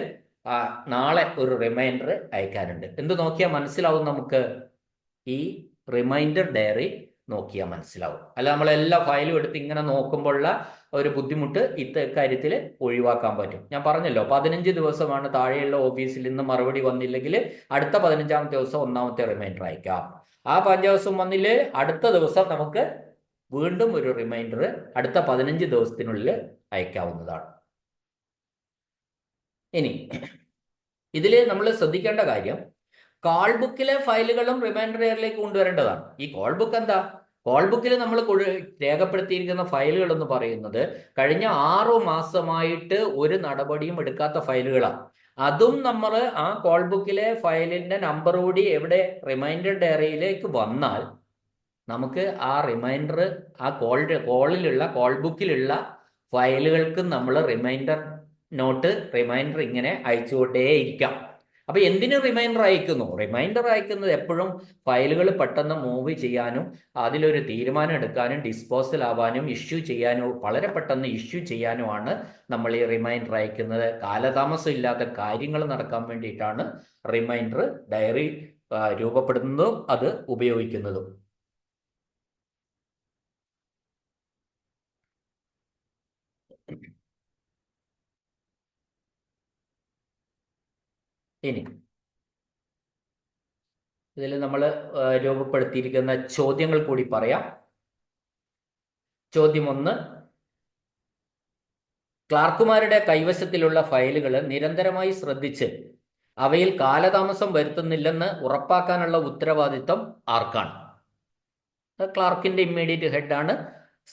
നാളെ ഒരു റിമൈൻഡർ അയക്കാനുണ്ട്. എന്ത് നോക്കിയാൽ മനസ്സിലാവും നമുക്ക്? ഈ റിമൈൻഡർ ഡയറി നോക്കിയാൽ മനസ്സിലാവും. അല്ല നമ്മൾ എല്ലാ ഫയലും എടുത്ത് ഇങ്ങനെ നോക്കുമ്പോഴുള്ള ഒരു ബുദ്ധിമുട്ട് ഇക്കാര്യത്തിൽ ഒഴിവാക്കാൻ പറ്റും. ഞാൻ പറഞ്ഞല്ലോ 15 ദിവസമാണ് താഴെയുള്ള ഓഫീസിൽ നിന്ന് മറുപടി വന്നില്ലെങ്കിൽ അടുത്ത 15ാമത്തെ ദിവസം ഒന്നാമത്തെ റിമൈൻഡർ അയക്കാം. ആ 5 ദിവസം വന്നില്ലേ അടുത്ത ദിവസം നമുക്ക് വീണ്ടും ഒരു റിമൈൻഡർ അടുത്ത 15 ദിവസത്തിനുള്ളിൽ അയക്കാവുന്നതാണ്. ഇനി ഇതിൽ നമ്മൾ ശ്രദ്ധിക്കേണ്ട കാര്യം, കോൾ ബുക്കിലെ ഫയലുകളും റിമൈൻഡർ ഡയറിയിലേക്ക് കൊണ്ടുവരേണ്ടതാണ്. ഈ കോൾ ബുക്ക് എന്താ? കോൾ ബുക്കിൽ നമ്മൾ രേഖപ്പെടുത്തിയിരിക്കുന്ന ഫയലുകൾ എന്ന് പറയുന്നത് കഴിഞ്ഞ 6 മാസമായിട്ട് ഒരു നടപടിയും എടുക്കാത്ത ഫയലുകളാണ്. അതും നമ്മൾ ആ കോൾ ബുക്കിലെ ഫയലിന്റെ നമ്പർ കൂടി എവിടെ റിമൈൻഡർ ഡയറിയിലേക്ക് വന്നാൽ നമുക്ക് ആ റിമൈൻഡർ, ആ കോളിലുള്ള കോൾ ബുക്കിലുള്ള ഫയലുകൾക്ക് നമ്മൾ റിമൈൻഡർ നോട്ട്, റിമൈൻഡർ ഇങ്ങനെ അയച്ചുകൊണ്ടേയിരിക്കാം. അപ്പൊ എന്തിനു റിമൈൻഡർ അയക്കുന്നു? റിമൈൻഡർ അയക്കുന്നത് എപ്പോഴും ഫയലുകൾ പെട്ടെന്ന് മൂവ് ചെയ്യാനും അതിലൊരു തീരുമാനം എടുക്കാനും ഡിസ്പോസൽ ആവാനും ഇഷ്യൂ ചെയ്യാനും, വളരെ പെട്ടെന്ന് ഇഷ്യൂ ചെയ്യാനുമാണ് നമ്മൾ ഈ റിമൈൻഡർ അയക്കുന്നത്. കാലതാമസം ഇല്ലാത്ത കാര്യങ്ങൾ നടക്കാൻ വേണ്ടിയിട്ടാണ് റിമൈൻഡർ ഡയറി രൂപപ്പെടുന്നതും അത് ഉപയോഗിക്കുന്നതും. ഇനി ഇതിൽ നമ്മൾ രൂപപ്പെടുത്തിയിരിക്കുന്ന ചോദ്യങ്ങൾ കൂടി പറയാം. ചോദ്യം 1, ക്ലാർക്കുമാരുടെ കൈവശത്തിലുള്ള ഫയലുകൾ നിരന്തരമായി ശ്രദ്ധിച്ച് അവയിൽ കാലതാമസം വരുത്തുന്നില്ലെന്ന് ഉറപ്പാക്കാനുള്ള ഉത്തരവാദിത്വം ആർക്കാണ്? ക്ലാർക്കിന്റെ ഇമ്മീഡിയറ്റ് ഹെഡാണ്,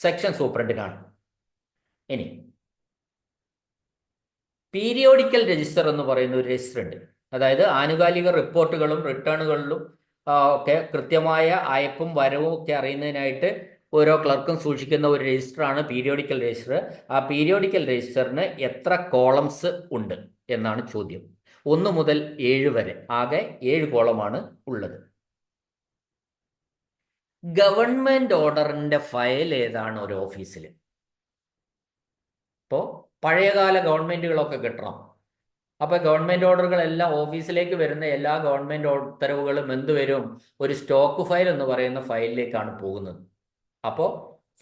സെക്ഷൻ സൂപ്രണ്ടിനാണ്. ഇനി പീരിയോഡിക്കൽ രജിസ്റ്റർ എന്ന് പറയുന്ന ഒരു രജിസ്റ്റർ ഉണ്ട്. അതായത് ആനുകാലിക റിപ്പോർട്ടുകളും റിട്ടേണുകളിലും ഒക്കെ കൃത്യമായ അയപ്പും വരവും ഒക്കെ അറിയുന്നതിനായിട്ട് ഓരോ ക്ലർക്കും സൂക്ഷിക്കുന്ന ഒരു രജിസ്റ്ററാണ് പീരിയോഡിക്കൽ രജിസ്റ്റർ. ആ പീരിയോഡിക്കൽ രജിസ്റ്ററിന് എത്ര കോളംസ് ഉണ്ട് എന്നാണ് ചോദ്യം. 1 മുതൽ 7 വരെ ആകെ 7 കോളമാണ് ഉള്ളത്. ഗവൺമെന്റ് ഓർഡറിന്റെ ഫയൽ ഏതാണ് ഒരു ഓഫീസിൽ? ഇപ്പോൾ പഴയകാല ഗവൺമെന്റുകളൊക്കെ കിട്ടണം. അപ്പൊ ഗവൺമെന്റ് ഓർഡറുകളെല്ലാം ഓഫീസിലേക്ക് വരുന്ന എല്ലാ ഗവൺമെന്റ് ഉത്തരവുകളും എന്ത് വരും? ഒരു സ്റ്റോക്ക് ഫയൽ എന്ന് പറയുന്ന ഫയലിലേക്കാണ് പോകുന്നത്. അപ്പോൾ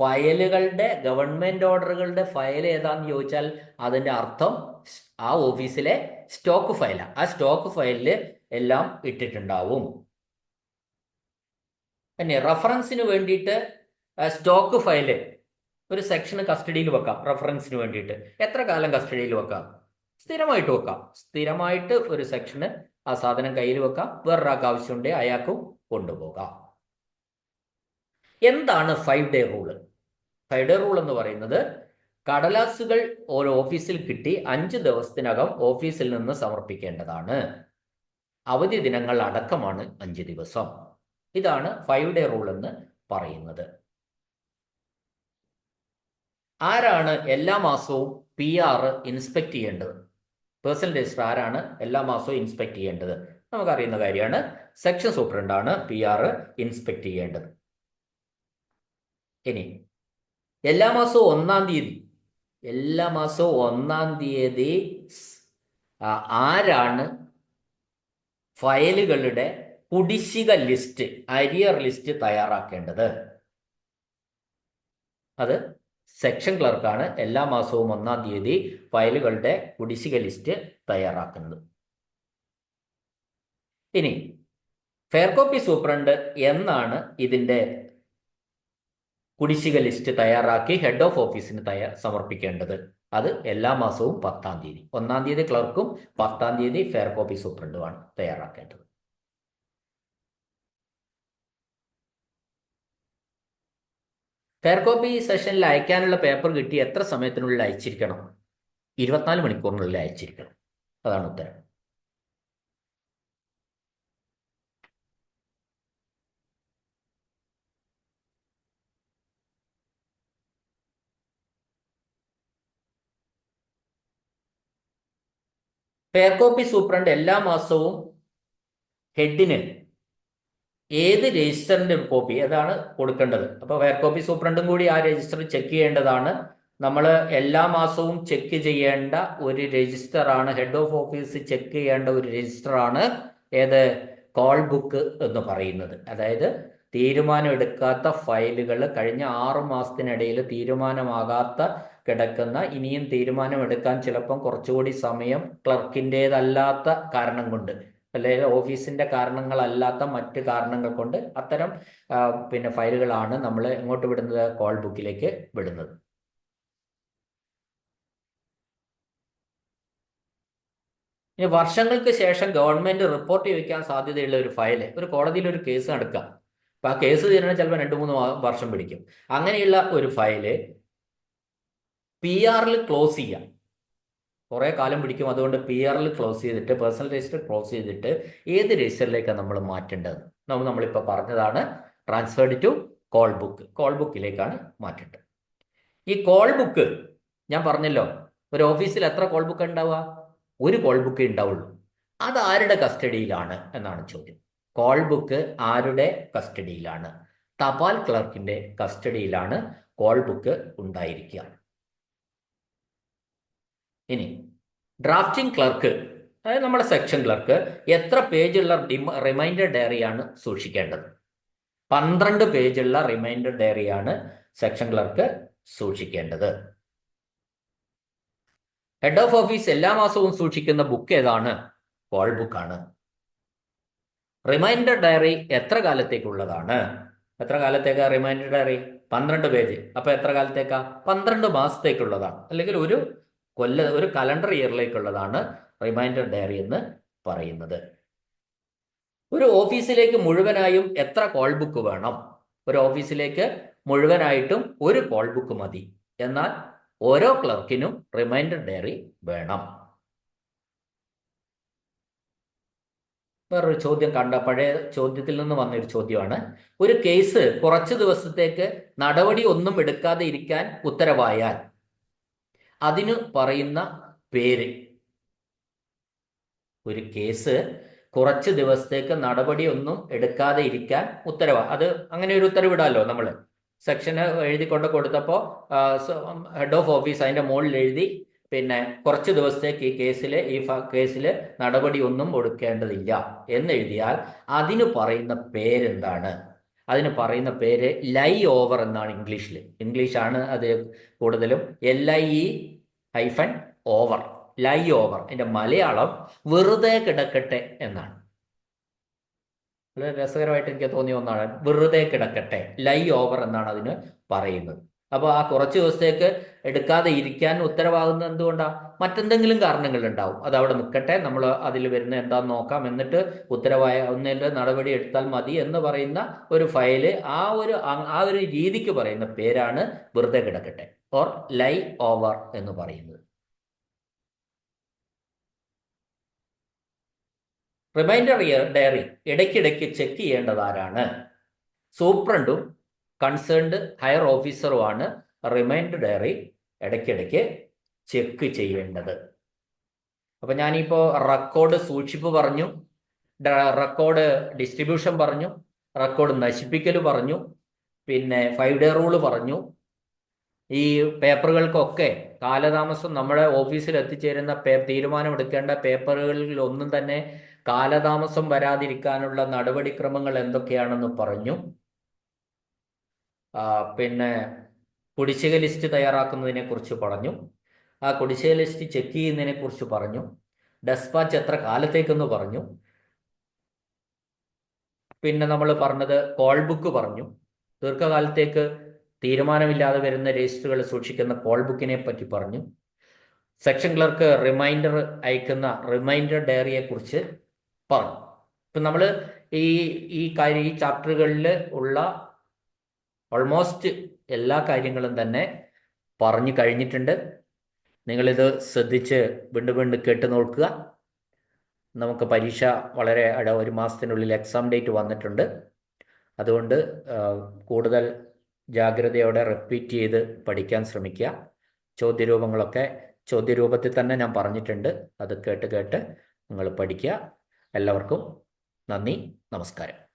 ഫയലുകളുടെ, ഗവൺമെന്റ് ഓർഡറുകളുടെ ഫയൽ ഏതാന്ന് ചോദിച്ചാൽ അതിന്റെ അർത്ഥം ആ ഓഫീസിലെ സ്റ്റോക്ക് ഫയലാണ്. ആ സ്റ്റോക്ക് ഫയലിൽ എല്ലാം ഇട്ടിട്ടുണ്ടാവും. പിന്നെ റഫറൻസിന് വേണ്ടിയിട്ട് സ്റ്റോക്ക് ഫയല് ഒരു സെക്ഷന് കസ്റ്റഡിയിൽ വെക്കാം. റഫറൻസിന് വേണ്ടിയിട്ട് എത്ര കാലം കസ്റ്റഡിയിൽ വെക്കാം? സ്ഥിരമായിട്ട് വെക്കാം. സ്ഥിരമായിട്ട് ഒരു സെക്ഷന് ആ സാധനം കയ്യിൽ വെക്കാം. വേറൊരാൾക്ക് ആവശ്യമുണ്ടെങ്കിൽ അയാൾക്കും കൊണ്ടുപോകാം. എന്താണ് 5 ഡേ റൂള്? 5 ഡേ റൂൾ എന്ന് പറയുന്നത് കടലാസുകൾ ഒരു ഓഫീസിൽ കിട്ടി 5 ദിവസത്തിനകം ഓഫീസിൽ നിന്ന് സമർപ്പിക്കേണ്ടതാണ്. അവധി ദിനങ്ങൾ അടക്കമാണ് 5 ദിവസം. ഇതാണ് 5 ഡേ റൂൾ എന്ന് പറയുന്നത്. ആരാണ് എല്ലാ മാസവും PR ഇൻസ്പെക്ട് ചെയ്യേണ്ടത്? പേഴ്സണൽ രജിസ്റ്റർ ആരാണ് എല്ലാ മാസവും ഇൻസ്പെക്ട് ചെയ്യേണ്ടത്? നമുക്കറിയുന്ന കാര്യമാണ്. സെക്ഷൻ സൂപ്രണ്ടാണ് PR ഇൻസ്പെക്ട് ചെയ്യേണ്ടത്. ഇനി എല്ലാ മാസവും 1-ാം തീയതി, എല്ലാ മാസവും 1-ാം തീയതി ആരാണ് ഫയലുകളുടെ കുടിശ്ശിക ലിസ്റ്റ്, അരിയർ ലിസ്റ്റ് തയ്യാറാക്കേണ്ടത്? അത് സെക്ഷൻ ക്ലർക്കാണ് എല്ലാ മാസവും 1-ാം തീയതി ഫയലുകളുടെ കുടിശ്ശിക ലിസ്റ്റ് തയ്യാറാക്കുന്നത്. ഇനി ഫെയർ കോപ്പി സൂപ്രണ്ട് എന്നാണ് ഇതിന്റെ കുടിശ്ശിക ലിസ്റ്റ് തയ്യാറാക്കി ഹെഡ് ഓഫ് ഓഫീസിന് സമർപ്പിക്കേണ്ടത്? അത് എല്ലാ മാസവും 10-ാം തീയതി. 1-ാം തീയതി ക്ലർക്കും 10-ാം തീയതി ഫെയർ കോപ്പി സൂപ്രണ്ടുമാണ് തയ്യാറാക്കേണ്ടത്. ഫെയർ കോപ്പി സെഷനിൽ അയക്കാനുള്ള പേപ്പർ കിട്ടി എത്ര സമയത്തിനുള്ളിൽ അയച്ചിരിക്കണം? 24 മണിക്കൂറിനുള്ളിൽ അയച്ചിരിക്കണം. അതാണ് ഉത്തരം. ഫെയർ കോപ്പി സൂപ്രണ്ട് എല്ലാ മാസവും ഹെഡിന് ഏത് രജിസ്റ്ററിന്റെ കോപ്പി അതാണ് കൊടുക്കേണ്ടത്. അപ്പോൾ ഫെയർ കോപ്പി സൂപ്രണ്ടും കൂടി ആ രജിസ്റ്റർ ചെക്ക് ചെയ്യേണ്ടതാണ്. നമ്മൾ എല്ലാ മാസവും ചെക്ക് ചെയ്യേണ്ട ഒരു രജിസ്റ്ററാണ്, ഹെഡ് ഓഫ് ഓഫീസ് ചെക്ക് ചെയ്യേണ്ട ഒരു രജിസ്റ്ററാണ് ഏത് കോൾ ബുക്ക് എന്ന് പറയുന്നത്. അതായത് തീരുമാനം എടുക്കാത്ത ഫയലുകൾ, കഴിഞ്ഞ 6 മാസത്തിനിടയിൽ തീരുമാനമാകാത്ത കിടക്കുന്ന, ഇനിയും തീരുമാനം എടുക്കാൻ ചിലപ്പം കുറച്ചുകൂടി സമയം ക്ലർക്കിൻ്റെതല്ലാത്ത കാരണം കൊണ്ട്, അല്ലെങ്കിൽ ഓഫീസിന്റെ കാരണങ്ങളല്ലാത്ത മറ്റ് കാരണങ്ങൾ കൊണ്ട് അത്തരം പിന്നെ ഫയലുകളാണ് നമ്മൾ എങ്ങോട്ട് വിടുന്നത്, കോൾ ബുക്കിലേക്ക് വിടുന്നത്. ഇനി വർഷങ്ങൾക്ക് ശേഷം ഗവൺമെന്റ് റിപ്പോർട്ട് ചെയ്യിക്കാൻ സാധ്യതയുള്ള ഒരു ഫയല്, ഒരു കോടതിയിൽ ഒരു കേസ് നടക്കുക, അപ്പൊ ആ കേസ് തീരണം ചിലപ്പോൾ 2-3 വർഷം പിടിക്കും. അങ്ങനെയുള്ള ഒരു ഫയല് PR ക്ലോസ് ചെയ്യാം, കുറേ കാലം പിടിക്കും. അതുകൊണ്ട് PR ക്ലോസ് ചെയ്തിട്ട്, പേഴ്സണൽ രജിസ്റ്റർ ക്ലോസ് ചെയ്തിട്ട് ഏത് രജിസ്റ്ററിലേക്കാണ് നമ്മൾ മാറ്റേണ്ടത്? നമ്മളിപ്പോൾ പറഞ്ഞതാണ്, transferred to call book, call ബുക്കിലേക്കാണ് മാറ്റേണ്ടത്. ഈ കോൾ ബുക്ക് ഞാൻ പറഞ്ഞല്ലോ, ഒരു ഓഫീസിൽ എത്ര കോൾ ബുക്ക് ഉണ്ടാവുക? ഒരു കോൾ ബുക്ക് ഉണ്ടാവുള്ളൂ. അത് ആരുടെ കസ്റ്റഡിയിലാണ് എന്നാണ് ചോദ്യം. കോൾ ബുക്ക് ആരുടെ കസ്റ്റഡിയിലാണ്? തപാൽ ക്ലർക്കിന്റെ കസ്റ്റഡിയിലാണ് കോൾ ബുക്ക് ഉണ്ടായിരിക്കുക. ഇനി ഡ്രാഫ്റ്റിംഗ് ക്ലർക്ക്, അതായത് നമ്മുടെ സെക്ഷൻ ക്ലർക്ക്, എത്ര പേജുള്ള റിമൈൻഡർ ഡയറിയാണ് സൂക്ഷിക്കേണ്ടത്? 12 പേജുള്ള റിമൈൻഡർ ഡയറിയാണ് സെക്ഷൻ ക്ലർക്ക് സൂക്ഷിക്കേണ്ടത്. ഹെഡ് ഓഫ് ഓഫീസ് എല്ലാ മാസവും സൂക്ഷിക്കുന്ന ബുക്ക് ഏതാണ്? കോൾ ബുക്കാണ്. റിമൈൻഡർ ഡയറി എത്ര കാലത്തേക്കുള്ളതാണ്? എത്ര കാലത്തേക്കാ റിമൈൻഡർ ഡയറി? 12 പേജ്. അപ്പൊ എത്ര കാലത്തേക്കാ? 12 മാസത്തേക്കുള്ളതാണ്, അല്ലെങ്കിൽ ഒരു കലണ്ടർ ഇയറിലേക്കുള്ളതാണ് റിമൈൻഡർ ഡയറി എന്ന് പറയുന്നത്. ഒരു ഓഫീസിലേക്ക് മുഴുവനായും എത്ര കോൾ ബുക്ക് വേണം? ഒരു ഓഫീസിലേക്ക് മുഴുവനായിട്ടും ഒരു കോൾ ബുക്ക് മതി. എന്നാൽ ഓരോ ക്ലർക്കിനും റിമൈൻഡർ ഡയറി വേണം. വേറൊരു ചോദ്യം പഴയ ചോദ്യത്തിൽ നിന്ന് വന്നൊരു ചോദ്യമാണ്. ഒരു കേസ് കുറച്ച് ദിവസത്തേക്ക് നടപടി ഒന്നും എടുക്കാതെ ഇരിക്കാൻ ഉത്തരവായാൽ അതിന് പറയുന്ന പേര്. ഒരു കേസ് കുറച്ച് ദിവസത്തേക്ക് നടപടി ഒന്നും എടുക്കാതെ ഇരിക്കാൻ അത് അങ്ങനെ ഒരു ഉത്തരവിടാമല്ലോ നമ്മൾ. സെക്ഷന് എഴുതി കൊടുത്തപ്പോൾ ഹെഡ് ഓഫ് ഓഫീസ് അതിൻ്റെ മുകളിൽ എഴുതി, പിന്നെ കുറച്ച് ദിവസത്തേക്ക് ഈ കേസിൽ നടപടി ഒന്നും എടുക്കേണ്ടതില്ല എന്നെഴുതിയാൽ അതിന് പറയുന്ന പേരെന്താണ്? അതിന് പറയുന്ന പേര് ലൈ ഓവർ എന്നാണ്. ഇംഗ്ലീഷാണ് അത് കൂടുതലും. LIE-OVER, ലൈ ഓവർ. അതിന്റെ മലയാളം വെറുതെ കിടക്കട്ടെ എന്നാണ്. വളരെ രസകരമായിട്ട് എനിക്ക് തോന്നിയ ഒന്നാണ്, വെറുതെ കിടക്കട്ടെ, ലൈ ഓവർ എന്നാണ് അതിന് പറയുന്നത്. അപ്പോൾ ആ കുറച്ച് ദിവസത്തേക്ക് എടുക്കാതെ ഇരിക്കാൻ ഉത്തരവാകുന്നത് എന്തുകൊണ്ടാണ്? മറ്റെന്തെങ്കിലും കാരണങ്ങൾ ഉണ്ടാവും. അത് അവിടെ നിൽക്കട്ടെ, നമ്മൾ അതിൽ വരുന്ന എന്താണെന്ന് നോക്കാം, എന്നിട്ട് ഒന്നിൻ്റെ നടപടി എടുത്താൽ മതി എന്ന് പറയുന്ന ഒരു ഫയല്, ആ ഒരു രീതിക്ക് പറയുന്ന പേരാണ് വെറുതെ കിടക്കട്ടെ ഓർ ലൈ ഓവർ എന്ന് പറയുന്നത്. റിമൈൻഡർ ഡയറി ഇടയ്ക്കിടയ്ക്ക് ചെക്ക് ചെയ്യേണ്ടത് ആരാണ്? സൂപ്രണ്ടും കൺസേൺഡ് ഹയർ ഓഫീസറുമാണ് റിമൈൻഡർ ഡയറി ഇടയ്ക്കിടയ്ക്ക് ചെക്ക് ചെയ്യേണ്ടത്. അപ്പൊ ഞാനിപ്പോൾ റെക്കോർഡ് സൂക്ഷിപ്പ് പറഞ്ഞു, റെക്കോർഡ് ഡിസ്ട്രിബ്യൂഷൻ പറഞ്ഞു, റെക്കോർഡ് നശിപ്പിക്കൽ പറഞ്ഞു, പിന്നെ 5 ഡേ റൂള് പറഞ്ഞു. ഈ പേപ്പറുകൾക്കൊക്കെ കാലതാമസം, നമ്മുടെ ഓഫീസിൽ എത്തിച്ചേരുന്ന തീരുമാനമെടുക്കേണ്ട പേപ്പറുകളിൽ ഒന്നും തന്നെ കാലതാമസം വരാതിരിക്കാനുള്ള നടപടിക്രമങ്ങൾ എന്തൊക്കെയാണെന്ന് പറഞ്ഞു. പിന്നെ കുടിശ്ശിക ലിസ്റ്റ് തയ്യാറാക്കുന്നതിനെ കുറിച്ച് പറഞ്ഞു. ആ കുടിശ്ശിക ലിസ്റ്റ് ചെക്ക് ചെയ്യുന്നതിനെ കുറിച്ച് പറഞ്ഞു. ഡെസ്പാച്ച് എത്ര കാലത്തേക്കെന്ന് പറഞ്ഞു. പിന്നെ നമ്മൾ പറഞ്ഞത് കോൾ ബുക്ക് പറഞ്ഞു. ദീർഘകാലത്തേക്ക് തീരുമാനമില്ലാതെ വരുന്ന രജിസ്റ്ററുകൾ സൂക്ഷിക്കുന്ന കോൾ ബുക്കിനെ പറ്റി പറഞ്ഞു. സെക്ഷൻ ക്ലർക്ക് റിമൈൻഡർ അയക്കുന്ന റിമൈൻഡർ ഡയറിയെ കുറിച്ച് പറഞ്ഞു. ഇപ്പം നമ്മൾ ഈ ചാപ്റ്ററുകളിൽ ഉള്ള ഓൾമോസ്റ്റ് എല്ലാ കാര്യങ്ങളും തന്നെ പറഞ്ഞു കഴിഞ്ഞിട്ടുണ്ട്. നിങ്ങളിത് ശ്രദ്ധിച്ച് വീണ്ടും കേട്ട് നോക്കുക. നമുക്ക് പരീക്ഷ വളരെ 1 മാസത്തിനുള്ളിൽ എക്സാം ഡേറ്റ് വന്നിട്ടുണ്ട്. അതുകൊണ്ട് കൂടുതൽ ജാഗ്രതയോടെ റിപ്പീറ്റ് ചെയ്ത് പഠിക്കാൻ ശ്രമിക്കുക. ചോദ്യരൂപങ്ങളൊക്കെ ചോദ്യരൂപത്തിൽ തന്നെ ഞാൻ പറഞ്ഞിട്ടുണ്ട്. അത് കേട്ട് കേട്ട് നിങ്ങൾ പഠിക്കുക. എല്ലാവർക്കും നന്ദി, നമസ്കാരം.